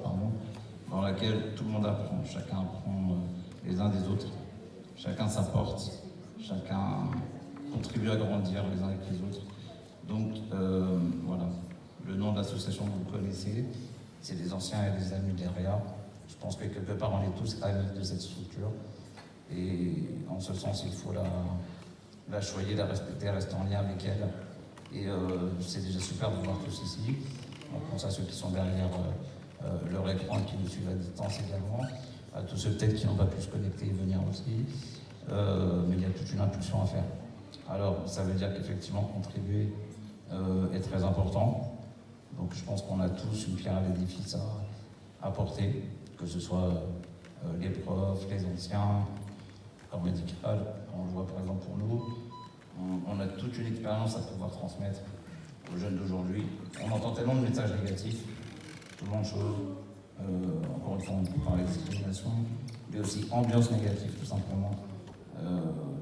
dans laquelle tout le monde apprend, chacun apprend les uns des autres, chacun s'apporte, chacun contribue à grandir les uns avec les autres. Donc voilà, le nom de l'association, vous le connaissez, c'est les anciens et les amis d'EREA. Je pense que quelque part on est tous amis de cette structure, et en ce sens il faut la choyer, la respecter, rester en lien avec elle. Et c'est déjà super de vous voir tous ici. On pense à ceux qui sont derrière leur écran et qui nous suivent à distance également, à tous ceux peut-être qui n'ont pas pu se connecter et venir aussi. Mais il y a toute une impulsion à faire. Alors ça veut dire qu'effectivement contribuer est très important. Donc je pense qu'on a tous une pierre à l'édifice à apporter, que ce soit les profs, les anciens, le corps médical. On le voit par exemple pour nous, on a toute une expérience à pouvoir transmettre aux jeunes d'aujourd'hui. On entend tellement de messages négatifs, tellement de choses. Encore une fois, on peut parler de discrimination, mais aussi ambiance négative tout simplement.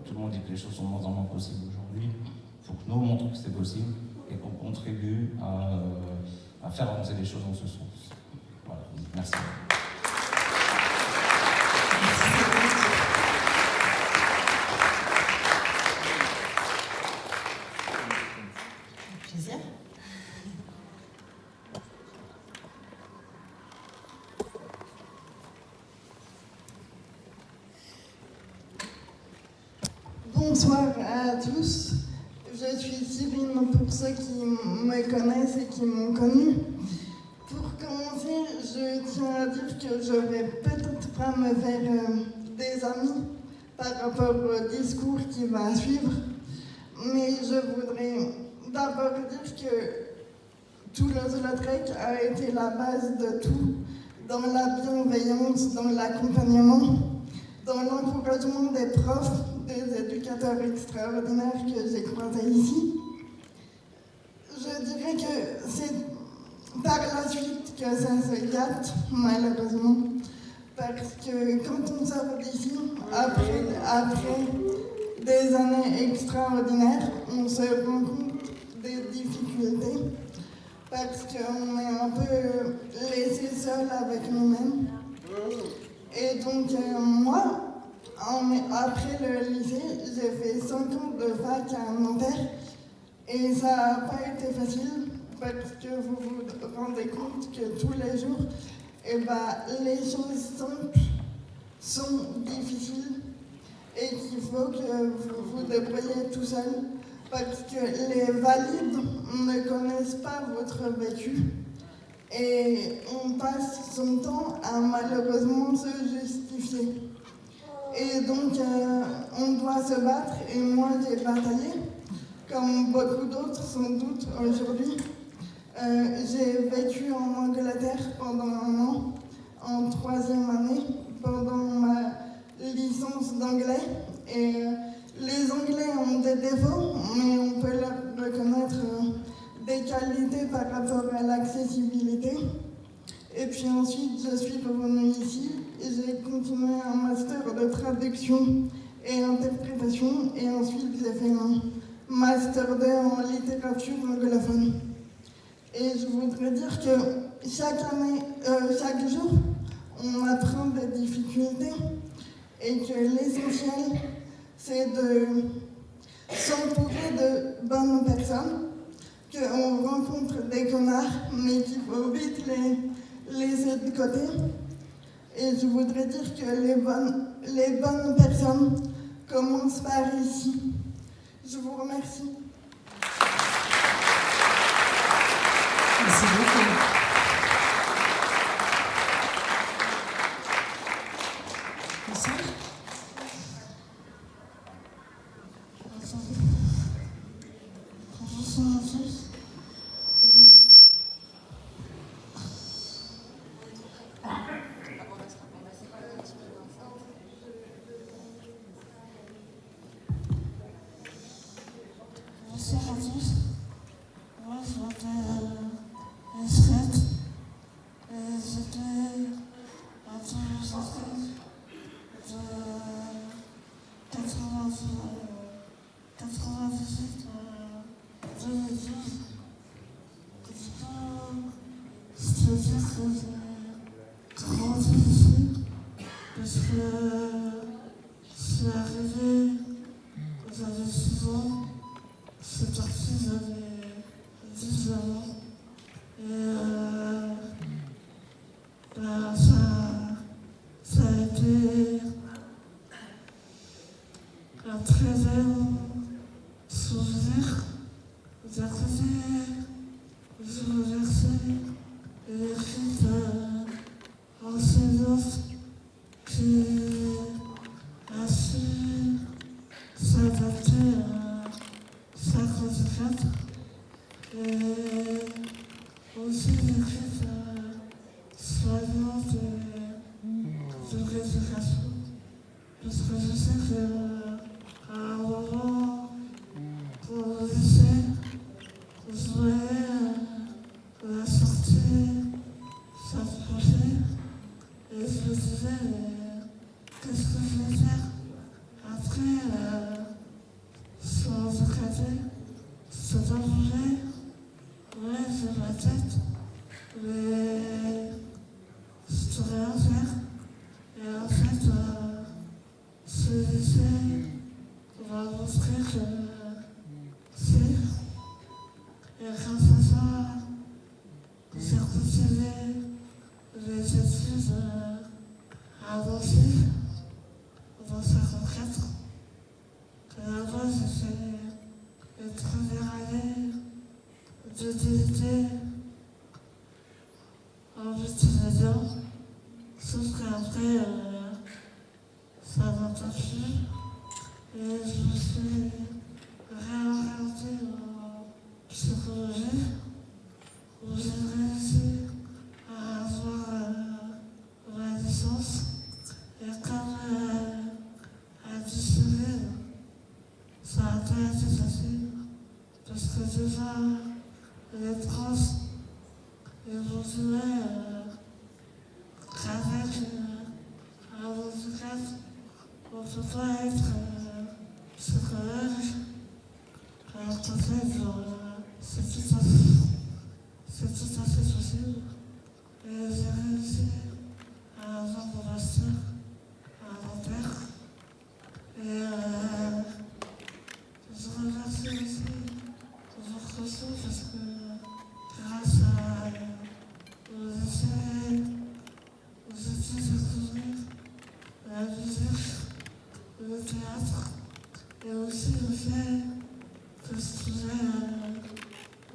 Tout le monde dit que les choses sont de moins en moins possibles aujourd'hui. Il faut que nous montrions que c'est possible et qu'on contribue à faire avancer les choses dans ce sens. Voilà, merci. Plaisir. Bonsoir à tous. Je suis Cyrine pour ceux qui me connaissent et qui m'ont connue. Pour commencer, je tiens à dire que je vais peut-être pas me faire des amis par rapport au discours qui va suivre, mais je voudrais d'abord dire que Toulouse-Lautrec a été la base de tout, dans la bienveillance, dans l'accompagnement, dans l'encouragement des profs, des éducateurs extraordinaires que j'ai croisés ici. Je dirais que c'est par la suite que ça se gâte, malheureusement, parce que quand on sort d'ici, après des années extraordinaires, on se rend compte des difficultés, parce qu'on est un peu laissé seul avec nous-mêmes. Et donc moi, après le lycée, j'ai fait 5 ans de fac à Nanterre, et ça n'a pas été facile, parce que vous vous rendez compte que tous les jours, les choses simples sont difficiles et qu'il faut que vous vous débrouillez tout seul, parce que les valides ne connaissent pas votre vécu et on passe son temps à malheureusement se justifier. Et donc on doit se battre, et moi j'ai bataillé, comme beaucoup d'autres sans doute aujourd'hui. J'ai vécu en Angleterre pendant 1 an, en 3e année, pendant ma licence d'anglais. Et les Anglais ont des défauts, mais on peut leur reconnaître des qualités par rapport à l'accessibilité. Et puis ensuite, je suis revenue ici et j'ai continué un master de traduction et interprétation. Et ensuite, j'ai fait un master 2 en littérature anglophone. Et je voudrais dire que chaque jour, on apprend des difficultés et que l'essentiel, c'est de s'entourer de bonnes personnes, qu'on rencontre des connards, mais qu'il faut vite les laisser de côté. Et je voudrais dire que les bonnes personnes commencent par ici. Je vous remercie. Merci beaucoup. Merci. Bonsoir à tous. Bonsoir à tous. Moi, je m'appelle Esret et j'étais à Toulouse-Lautrec de 98 à 2012. Du coup, c'est-à-dire que j'ai grandi ici parce que je suis arrivée quand j'avais 6 ans. Je suis partie, j'avais 19 ans. Et ça a été un très bel souvenir d'accueillir les universités et l'équipe enseignante qui a su s'adapter à 54 et aussi l'équipe soignante de rééducation, parce que je sais qu'à un moment, pour le lycée, je voyais la sortie s'approcher et je me disais qu'est-ce que je vais faire après sans handicapé, sans danger. Ouais, j'ai ma tête, mais je ne peux rien faire. Et en fait, ce lycée va montrer que si, et grâce à ça, j'ai continué les études à Nancy, dans 54. Et là-bas, j'ai fait une première année de DUT envie de se dire, sauf qu'après, ça m'a pas plu. Et je me suis réorientée en psychologie, où j'ai réussi à avoir ma licence. Et comme a dit Cyril, ça n'a pas été facile, parce que déjà, les profs, ils m'ont dit, ouais, qu'avec un handicap, on ne peut pas être psychologue. Alors qu'en fait, c'est tout à fait possible. Et j'ai réussi à avoir mon master à Nanterre. Et je remercie aussi votre soin parce que grâce aux essais, j'ai découvert la musique, le théâtre et aussi le fait que je pouvais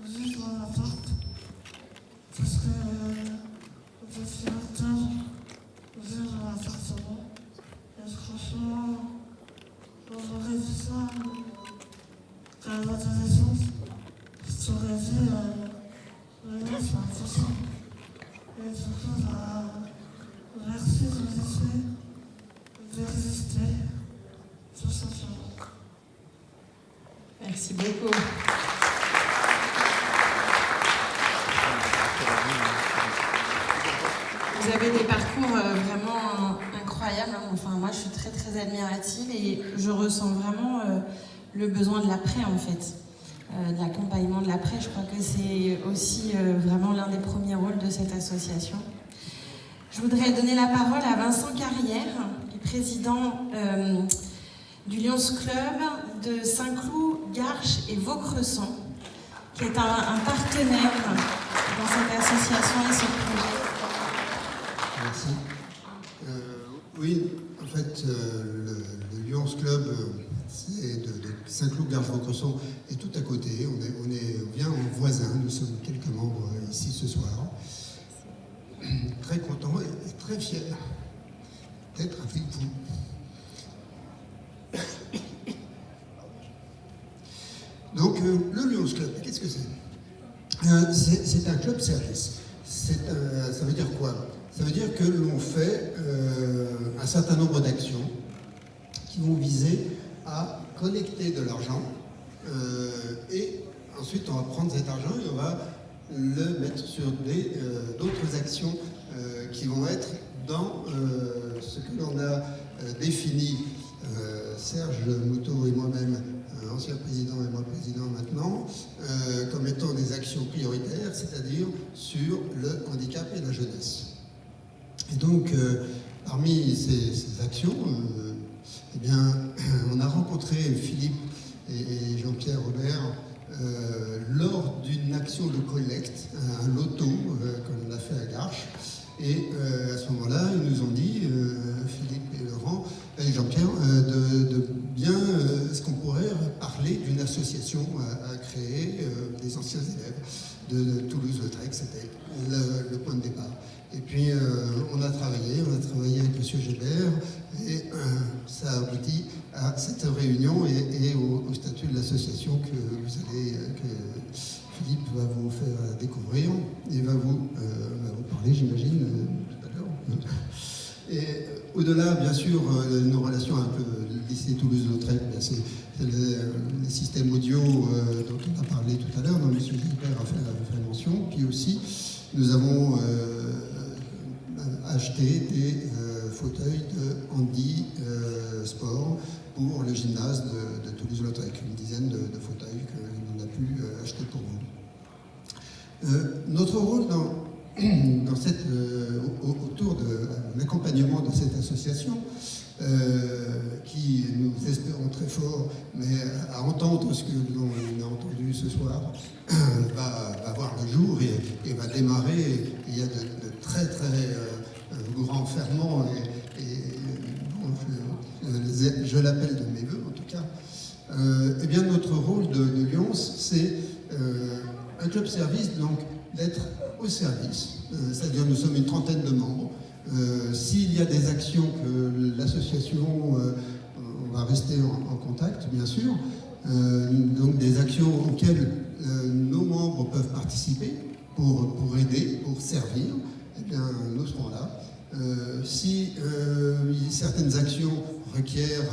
vivre mon appart. Parce que depuis longtemps, j'ai mon appartement. Et franchement, on m'aurait dit ça à l'adolescence. Je t'aurais dit, oui, c'est impossible. Et du coup, merci de laisser d'exister, tout simplement. Merci beaucoup. Vous avez des parcours vraiment incroyables. Enfin, moi, je suis très, très admirative et je ressens vraiment le besoin de l'après, en fait. De l'accompagnement de l'après. Je crois que c'est aussi vraiment l'un des premiers rôles de cette association. Je voudrais donner la parole à Vincent Carrière, qui est président du Lions Club de Saint-Cloud, Garches et Vaucresson, qui est un partenaire dans cette association et ce projet. Merci. Oui, en fait, le Lions Club c'est de Saint-Cloud, Garches, Vaucresson est tout à côté. On vient en voisin. Nous sommes quelques membres ici ce soir. Très content et très fier d'être avec vous. Donc, le Lions Club, qu'est-ce que c'est? C'est un club service. Ça veut dire quoi? Ça veut dire que l'on fait un certain nombre d'actions qui vont viser à collecter de l'argent et ensuite on va prendre cet argent et on va le mettre sur d'autres actions qui vont être dans ce que l'on a défini, Serge Moutot et moi-même, ancien président et moi président maintenant, comme étant des actions prioritaires, c'est-à-dire sur le handicap et la jeunesse. Et donc, parmi ces actions, eh bien, on a rencontré Philippe et Jean-Pierre Robert lors d'une action de collecte, un loto qu'on a fait à Garches. Et à ce moment-là, ils nous ont dit, Philippe et Laurent, et Jean-Pierre, de bien, est-ce qu'on pourrait parler d'une association à créer des anciens élèves de Toulouse-Lautrec, c'était le point de départ. Et puis on a travaillé avec M. Gébert, et ça a abouti à cette réunion et au statut de l'association que Philippe va vous faire découvrir et va vous parler, j'imagine, tout à l'heure. Et au-delà, bien sûr, nos relations avec le lycée Toulouse-Lautrec, c'est les systèmes audio dont on a parlé tout à l'heure, dont M. Gilbert a fait mention. Puis aussi, nous avons acheté des fauteuils de handi sport pour le gymnase de Toulouse-Lautrec, une dizaine de fauteuils que l'on a pu acheter pour vous. Notre rôle autour de l'accompagnement de cette association, qui nous espérons très fort, mais à entendre ce que l'on a entendu ce soir, va voir le jour et va démarrer. Il y a de très grands ferments je l'appelle de mes voeux en tout cas. Eh bien notre rôle de Lions, c'est un club service donc d'être au service, c'est-à-dire nous sommes une trentaine de membres. S'il y a des actions que l'association, on va rester en contact bien sûr, donc des actions auxquelles nos membres peuvent participer pour aider, pour servir, eh bien nous serons là. Si certaines actions requièrent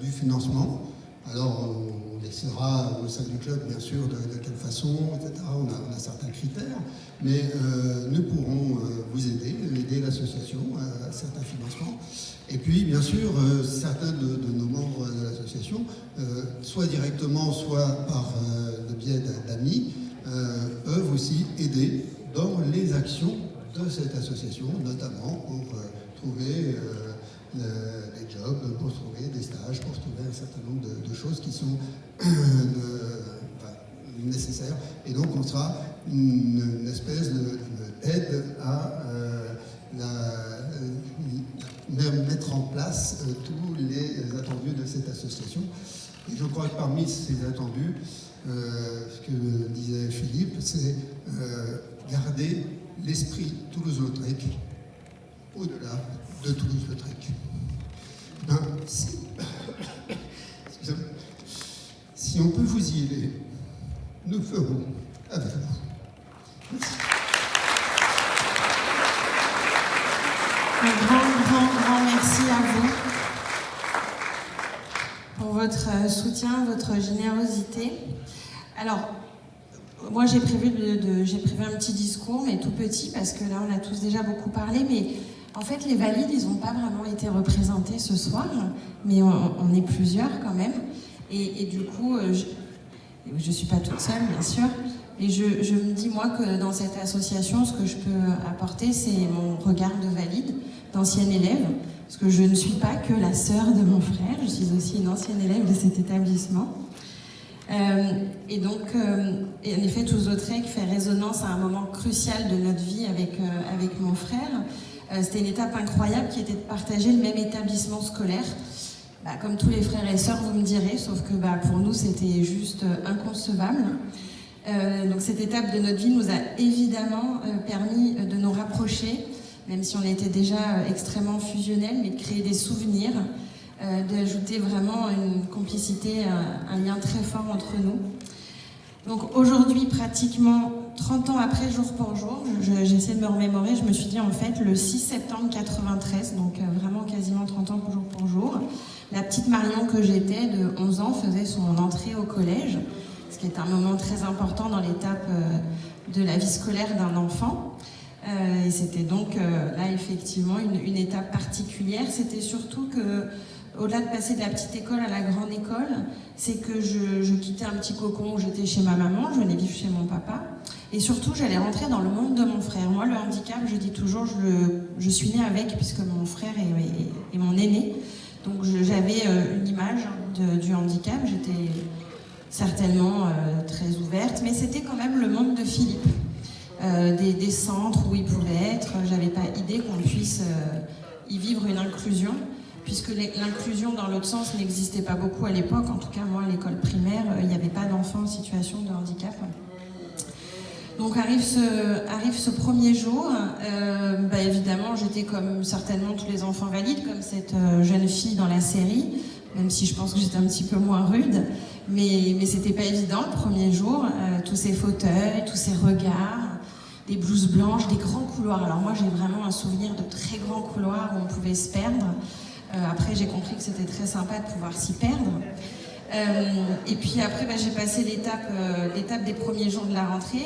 du financement, alors on décidera au sein du club bien sûr de quelle façon, etc. On a certains critères, mais nous pourrons vous aider l'association à certains financements. Et puis bien sûr certains de nos membres de l'association, soit directement, soit par le biais d'amis, peuvent aussi aider dans les actions de cette association, notamment pour trouver des jobs, pour trouver des stages, pour trouver un certain nombre de choses qui sont nécessaires. Et donc on sera une espèce d'aide à mettre en place tous les attendus de cette association. Et je crois que parmi ces attendus, ce que disait Philippe, c'est garder l'esprit Toulouse-Lautrec au-delà de Toulouse-Lautrec. Ben, si on peut vous y aider, nous ferons avec vous. Merci. Un grand merci à vous pour votre soutien, votre générosité. Alors, moi j'ai prévu un petit discours, mais tout petit, parce que là on a tous déjà beaucoup parlé, mais en fait les valides, ils n'ont pas vraiment été représentés ce soir, mais on est plusieurs quand même, et du coup, je suis pas toute seule bien sûr, et je me dis moi que dans cette association, ce que je peux apporter, c'est mon regard de valide, d'ancienne élève, parce que je ne suis pas que la sœur de mon frère, je suis aussi une ancienne élève de cet établissement. Et donc, et en effet, Toulouse-Lautrec fait résonance à un moment crucial de notre vie avec mon frère. C'était une étape incroyable qui était de partager le même établissement scolaire. Bah, comme tous les frères et sœurs, vous me direz, sauf que pour nous, c'était juste inconcevable. Donc cette étape de notre vie nous a évidemment permis de nous rapprocher, même si on était déjà extrêmement fusionnels, mais de créer des souvenirs, d'ajouter vraiment une complicité, un lien très fort entre nous. Donc aujourd'hui, pratiquement 30 ans après, jour pour jour, j'essaie de me remémorer, je me suis dit en fait le 6 septembre 93, donc vraiment quasiment 30 ans jour pour jour, la petite Marion que j'étais de 11 ans faisait son entrée au collège, ce qui est un moment très important dans l'étape de la vie scolaire d'un enfant. Et c'était donc là effectivement une étape particulière. C'était surtout que, au-delà de passer de la petite école à la grande école, c'est que je quittais un petit cocon où j'étais chez ma maman, je venais vivre chez mon papa, et surtout j'allais rentrer dans le monde de mon frère. Moi, le handicap, je dis toujours, je suis née avec, puisque mon frère est mon aîné, donc j'avais une image du handicap, j'étais certainement très ouverte, mais c'était quand même le monde de Philippe. Des centres où il pouvait être, j'avais pas idée qu'on puisse y vivre une inclusion, puisque l'inclusion dans l'autre sens n'existait pas beaucoup à l'époque. En tout cas, moi, à l'école primaire, il n'y avait pas d'enfants en situation de handicap. Donc arrive ce premier jour, évidemment, j'étais comme certainement tous les enfants valides, comme cette jeune fille dans la série, même si je pense que j'étais un petit peu moins rude, mais c'était pas évident le premier jour, tous ces fauteuils, tous ces regards, des blouses blanches, des grands couloirs. Alors moi, j'ai vraiment un souvenir de très grands couloirs où on pouvait se perdre. Après, j'ai compris que c'était très sympa de pouvoir s'y perdre. Et puis après, j'ai passé l'étape des premiers jours de la rentrée.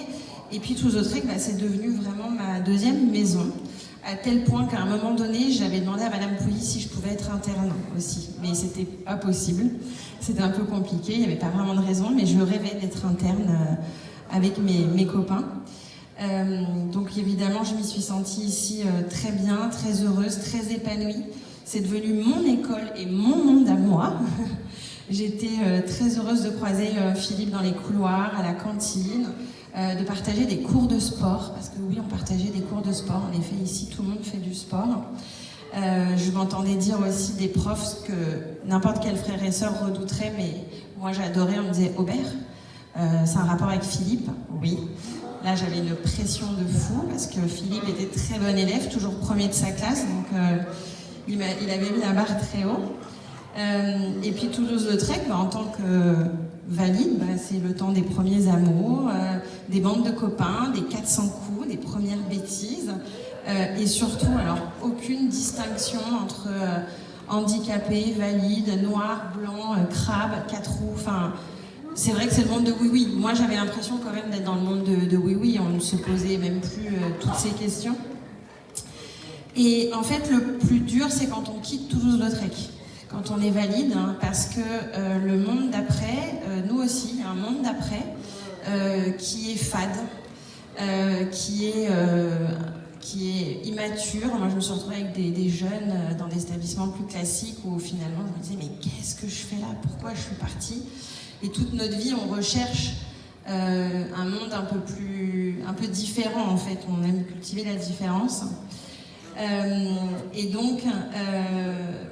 Et puis Toulouse-Lautrec, c'est devenu vraiment ma deuxième maison, à tel point qu'à un moment donné, j'avais demandé à Madame Pouilly si je pouvais être interne aussi. Mais c'était pas possible, c'était un peu compliqué, il n'y avait pas vraiment de raison, mais je rêvais d'être interne avec mes copains. Donc évidemment, je m'y suis sentie ici très bien, très heureuse, très épanouie. C'est devenu mon école et mon monde à moi. J'étais très heureuse de croiser Philippe dans les couloirs, à la cantine, de partager des cours de sport, parce que oui, on partageait des cours de sport. En effet, ici, tout le monde fait du sport. Je m'entendais dire aussi des profs que n'importe quel frère et sœur redouterait, mais moi j'adorais, on me disait « Aubert, c'est un rapport avec Philippe ?» Oui. là j'avais une pression de fou parce que Philippe était très bon élève, toujours premier de sa classe, donc il avait mis la barre très haut. Et puis Toulouse-Lautrec, en tant que valide, c'est le temps des premiers amours, des bandes de copains, des 400 coups, des premières bêtises, et surtout, alors, aucune distinction entre handicapé, valide, noir, blanc, crabe, 4 roues, enfin, c'est vrai que c'est le monde de oui-oui. Moi, j'avais l'impression quand même d'être dans le monde de oui-oui, on ne se posait même plus toutes ces questions. Et en fait, le plus dur, c'est quand on quitte Toulouse-Lautrec. Quand on est valide, hein, parce que le monde d'après, nous aussi, il y a un monde d'après qui est fade, qui est immature. Moi, je me suis retrouvée avec des jeunes dans des établissements plus classiques où finalement, je me disais, mais qu'est-ce que je fais là? Pourquoi je suis partie? Et toute notre vie, on recherche un monde un peu différent, en fait. On aime cultiver la différence. Et donc,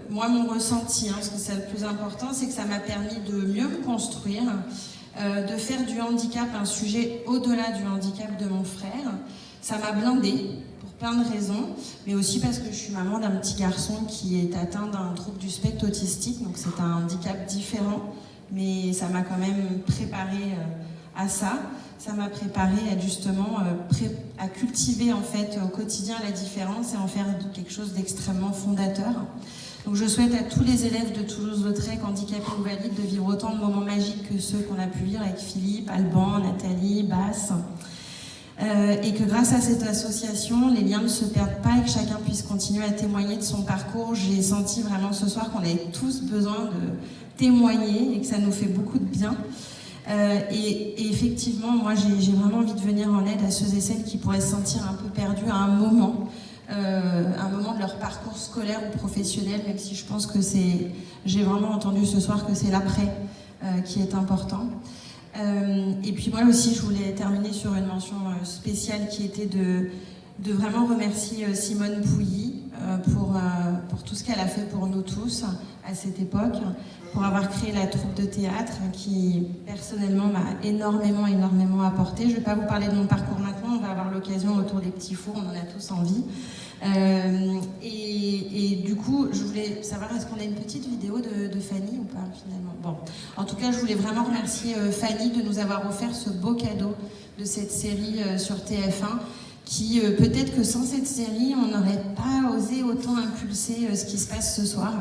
moi, mon ressenti, hein, parce que c'est le plus important, c'est que ça m'a permis de mieux me construire, de faire du handicap un sujet au-delà du handicap de mon frère. Ça m'a blindée pour plein de raisons, mais aussi parce que je suis maman d'un petit garçon qui est atteint d'un trouble du spectre autistique, donc c'est un handicap différent, mais ça m'a quand même préparée à ça. Ça m'a préparée à justement à cultiver en fait au quotidien la différence et en faire quelque chose d'extrêmement fondateur. Donc je souhaite à tous les élèves de Toulouse-Lautrec, handicapés ou valides, de vivre autant de moments magiques que ceux qu'on a pu vivre avec Philippe, Alban, Nathalie, Basse. Et que grâce à cette association, les liens ne se perdent pas et que chacun puisse continuer à témoigner de son parcours. J'ai senti vraiment ce soir qu'on avait tous besoin de témoigner et que ça nous fait beaucoup de bien. Et effectivement, moi j'ai vraiment envie de venir en aide à ceux et celles qui pourraient se sentir un peu perdus à un moment de leur parcours scolaire ou professionnel, même si je pense que j'ai vraiment entendu ce soir que c'est l'après qui est important. Et puis moi aussi, je voulais terminer sur une mention spéciale qui était de vraiment remercier Simone Pouilly pour tout ce qu'elle a fait pour nous tous à cette époque, pour avoir créé la troupe de théâtre qui, personnellement, m'a énormément apporté. Je ne vais pas vous parler de mon parcours maintenant, on va avoir l'occasion autour des petits fours, on en a tous envie. Et du coup, je voulais savoir, est-ce qu'on a une petite vidéo de Fanny ou pas, finalement? Bon, en tout cas, je voulais vraiment remercier Fanny de nous avoir offert ce beau cadeau de cette série sur TF1, qui, peut-être que sans cette série, on n'aurait pas osé autant impulser ce qui se passe ce soir.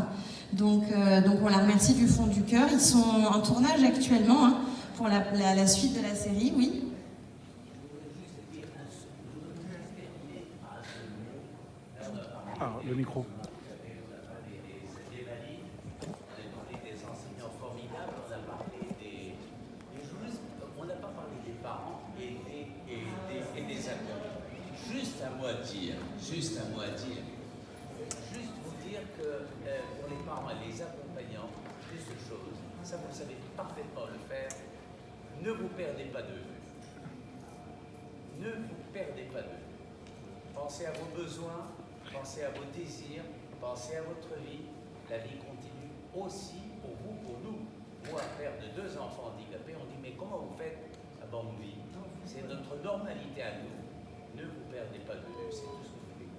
Donc on la remercie du fond du cœur. Ils sont en tournage actuellement hein, pour la suite de la série, oui. Ah, le micro. On n'a pas parlé des parents et des acteurs. Juste un mot à dire. Juste vous dire que pour les parents et les accompagnants, juste une chose, ça vous savez parfaitement le faire, ne vous perdez pas de vue. Ne vous perdez pas de vue. Pensez à vos besoins, pensez à vos désirs, pensez à votre vie. La vie continue aussi pour vous, pour nous. Moi, père de 2 enfants handicapés, on dit mais comment vous faites? Ah ben on vit. C'est notre normalité à nous. Ne vous perdez pas de vue, c'est tout ce que vous voulez.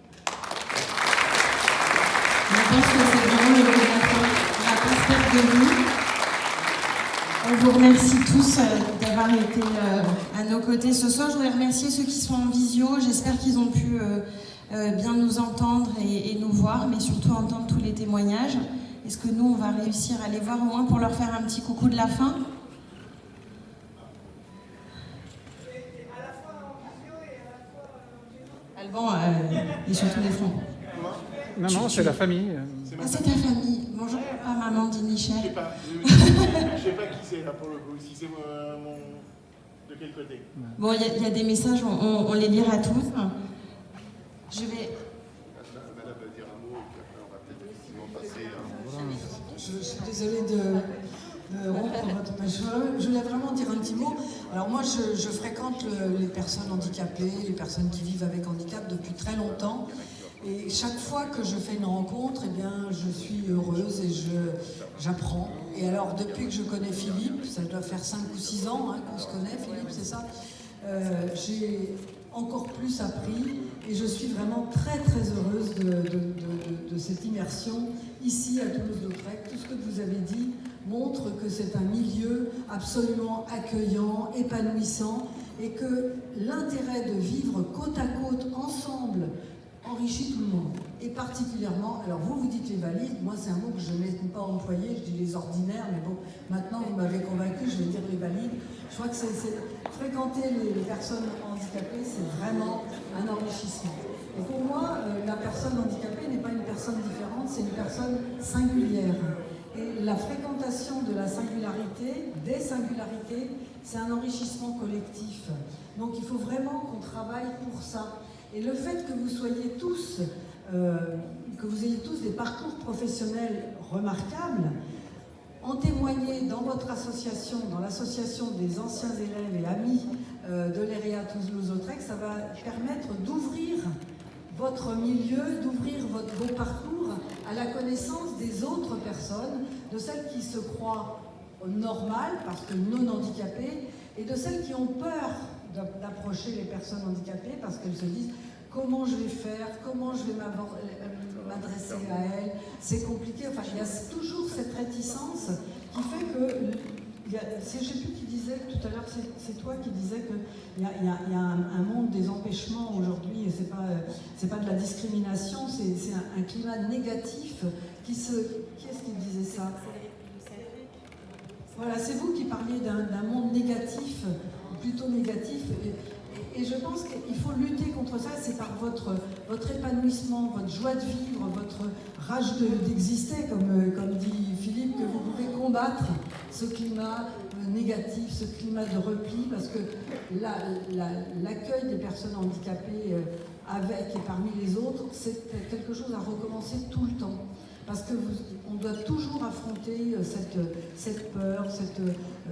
Je pense que c'est vraiment le mot la prospère de vous. On vous remercie tous d'avoir été à nos côtés ce soir. Je voudrais remercier ceux qui sont en visio. J'espère qu'ils ont pu bien nous entendre et nous voir, mais surtout entendre tous les témoignages. Est-ce que nous, on va réussir à les voir au moins pour leur faire un petit coucou de la fin? Alban est sur tous les fronts. Non, c'est la famille. Ah, c'est ta famille. Bonjour, papa, maman, dit Michel. Je sais pas qui c'est là pour le coup, si c'est de quel côté. Bon, il y a des messages, on les lira tous. Je vais... Madame va dire un mot, et puis après on va peut-être effectivement passer Je suis désolée de rompre votre page. Je voulais vraiment dire un petit mot. Alors moi, je fréquente les personnes handicapées, les personnes qui vivent avec handicap depuis très longtemps. Et chaque fois que je fais une rencontre, eh bien, je suis heureuse et j'apprends. Et alors, depuis que je connais Philippe, ça doit faire 5 ou 6 ans hein, qu'on se connaît, Philippe, c'est ça? j'ai encore plus appris et je suis vraiment très très heureuse de cette immersion ici à Toulouse-Lautrec. Tout ce que vous avez dit montre que c'est un milieu absolument accueillant, épanouissant et que l'intérêt de vivre côte à côte ensemble enrichit tout le monde. Et particulièrement, alors vous dites les valides, moi c'est un mot que je n'ai pas employé, je dis les ordinaires, mais bon, maintenant vous m'avez convaincu, je vais dire les valides. Je crois que fréquenter les personnes handicapées, c'est vraiment un enrichissement. Et pour moi, la personne handicapée n'est pas une personne différente, c'est une personne singulière. Et la fréquentation de la singularité, des singularités, c'est un enrichissement collectif. Donc il faut vraiment qu'on travaille pour ça. Et le fait que vous soyez tous, que vous ayez tous des parcours professionnels remarquables, en témoignez dans votre association, dans l'association des anciens élèves et amis de l'EREA Toulouse-Lautrec, ça va permettre d'ouvrir votre milieu, d'ouvrir vos parcours à la connaissance des autres personnes, de celles qui se croient normales, parce que non handicapées, et de celles qui ont peur d'approcher les personnes handicapées, parce qu'elles se disent comment je vais faire, comment je vais m'adresser à elles, c'est compliqué. Enfin, il y a toujours cette réticence qui fait que, je ne sais plus qui disait tout à l'heure, c'est toi qui disais qu'il y a un monde des empêchements aujourd'hui, et c'est pas de la discrimination, c'est un climat négatif qui est-ce qui disait ça? Voilà, c'est vous qui parliez d'un monde négatif, plutôt négatif, et je pense qu'il faut lutter contre ça, c'est par votre épanouissement, votre joie de vivre, votre rage d'exister, comme dit Philippe, que vous pouvez combattre ce climat négatif, ce climat de repli, parce que l'accueil des personnes handicapées avec et parmi les autres, c'est quelque chose à recommencer tout le temps. Parce qu'on doit toujours affronter cette peur,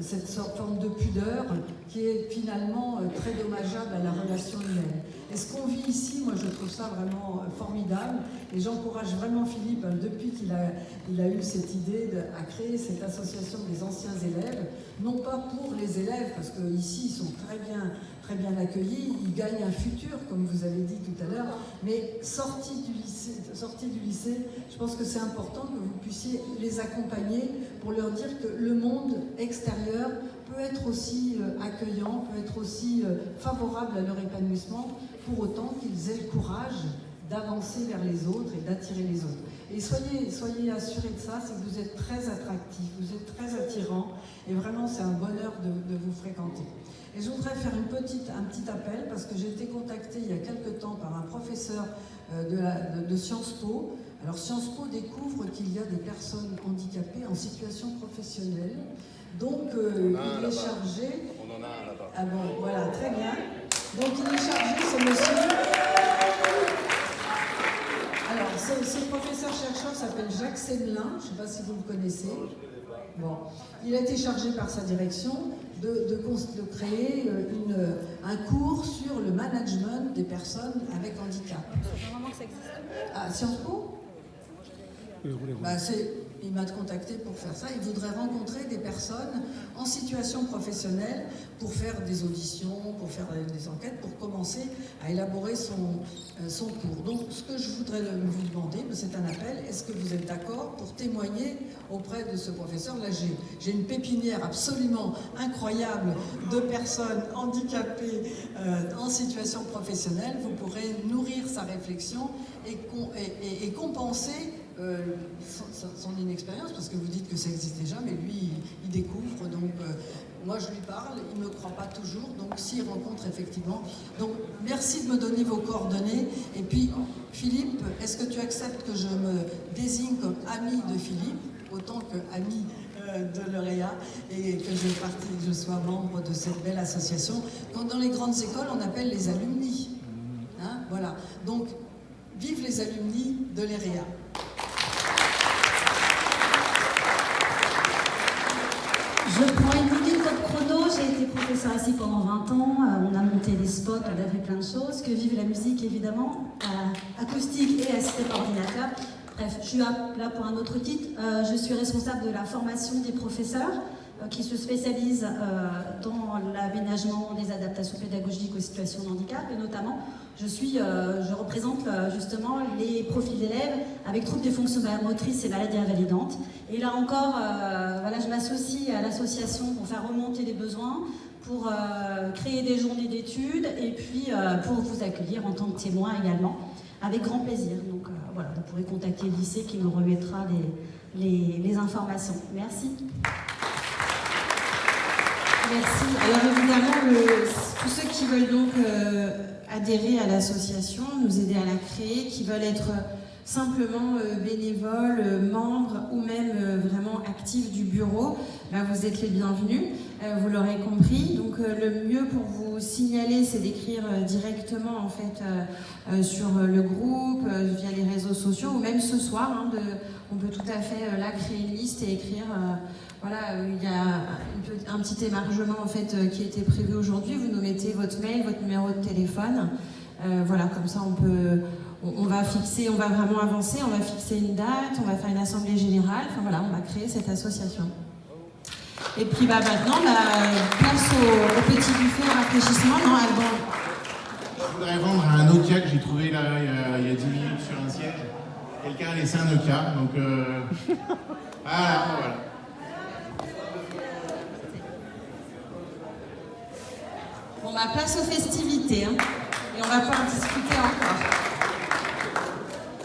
cette forme de pudeur qui est finalement très dommageable à la relation humaine. Et ce qu'on vit ici, moi je trouve ça vraiment formidable et j'encourage vraiment Philippe, depuis qu'il a eu cette idée à créer cette association des anciens élèves, non pas pour les élèves, parce qu'ici ils sont très bien accueillis, ils gagnent un futur, comme vous avez dit tout à l'heure, mais sortis du lycée, je pense que c'est important que vous puissiez les accompagner pour leur dire que le monde extérieur peut être aussi accueillant, peut être aussi favorable à leur épanouissement, pour autant qu'ils aient le courage d'avancer vers les autres et d'attirer les autres. Et soyez assurés de ça, c'est que vous êtes très attractifs, vous êtes très attirants, et vraiment c'est un bonheur de vous fréquenter. Et je voudrais faire un petit appel, parce que j'ai été contactée il y a quelque temps par un professeur de Sciences Po. Alors Sciences Po découvre qu'il y a des personnes handicapées en situation professionnelle. Donc il est chargé... On en a un là-bas. Ah bon, voilà, très bien. Donc il est chargé, ce monsieur... Alors ce professeur-chercheur s'appelle Jacques Sémelin, je ne sais pas si vous le connaissez. Bon, il a été chargé par sa direction de créer un cours sur le management des personnes avec handicap. Normalement que ça existe. À Sciences Po ? Il m'a contacté pour faire ça. Il voudrait rencontrer des personnes en situation professionnelle pour faire des auditions, pour faire des enquêtes, pour commencer à élaborer son cours. Donc, ce que je voudrais vous demander, c'est un appel. Est-ce que vous êtes d'accord pour témoigner auprès de ce professeur? Là, j'ai une pépinière absolument incroyable de personnes handicapées en situation professionnelle. Vous pourrez nourrir sa réflexion et compenser son inexpérience, parce que vous dites que ça existe déjà, mais lui, il découvre, donc moi je lui parle, il ne me croit pas toujours, donc s'il rencontre effectivement. Donc merci de me donner vos coordonnées, et puis Philippe, est-ce que tu acceptes que je me désigne comme ami de Philippe, autant que ami de l'EREA, et que je sois membre de cette belle association, quand dans les grandes écoles on appelle les alumni, hein, voilà, donc vive les alumni de l'EREA. Je prends une minute de chrono, j'ai été professeur ici pendant 20 ans, on a monté des spots, on a fait plein de choses, que vive la musique évidemment, acoustique et assistée par ordinateur. Bref, je suis là pour un autre titre, je suis responsable de la formation des professeurs qui se spécialise dans l'aménagement des adaptations pédagogiques aux situations de handicap, et notamment je représente justement les profils d'élèves avec troubles des fonctions motrices et maladies invalidantes. Et là encore, voilà, je m'associe à l'association pour faire remonter les besoins, pour créer des journées d'études et puis pour vous accueillir en tant que témoin également, avec grand plaisir. Donc voilà, vous pourrez contacter le lycée qui nous remettra les informations. Merci. Merci. Alors évidemment, tous ceux qui veulent donc adhérer à l'association, nous aider à la créer, qui veulent être simplement bénévoles, membres ou même vraiment actifs du bureau, ben, vous êtes les bienvenus, vous l'aurez compris. Donc le mieux pour vous signaler, c'est d'écrire directement en fait sur le groupe, via les réseaux sociaux, ou même ce soir, hein, on peut tout à fait là créer une liste et écrire. Voilà, il y a un petit émargement en fait qui a été prévu aujourd'hui. Vous nous mettez votre mail, votre numéro de téléphone. Voilà, comme ça on va fixer, on va vraiment avancer, on va fixer une date, on va faire une assemblée générale. Enfin voilà, on va créer cette association. Et puis maintenant, place au petit buffet à rafraîchissement. Non, Alban. Je voudrais vendre un Nokia que j'ai trouvé là il y a 10 minutes sur un siège. Quelqu'un a laissé un Nokia, donc voilà. Bon, place aux festivités, hein, et on va pouvoir discuter encore.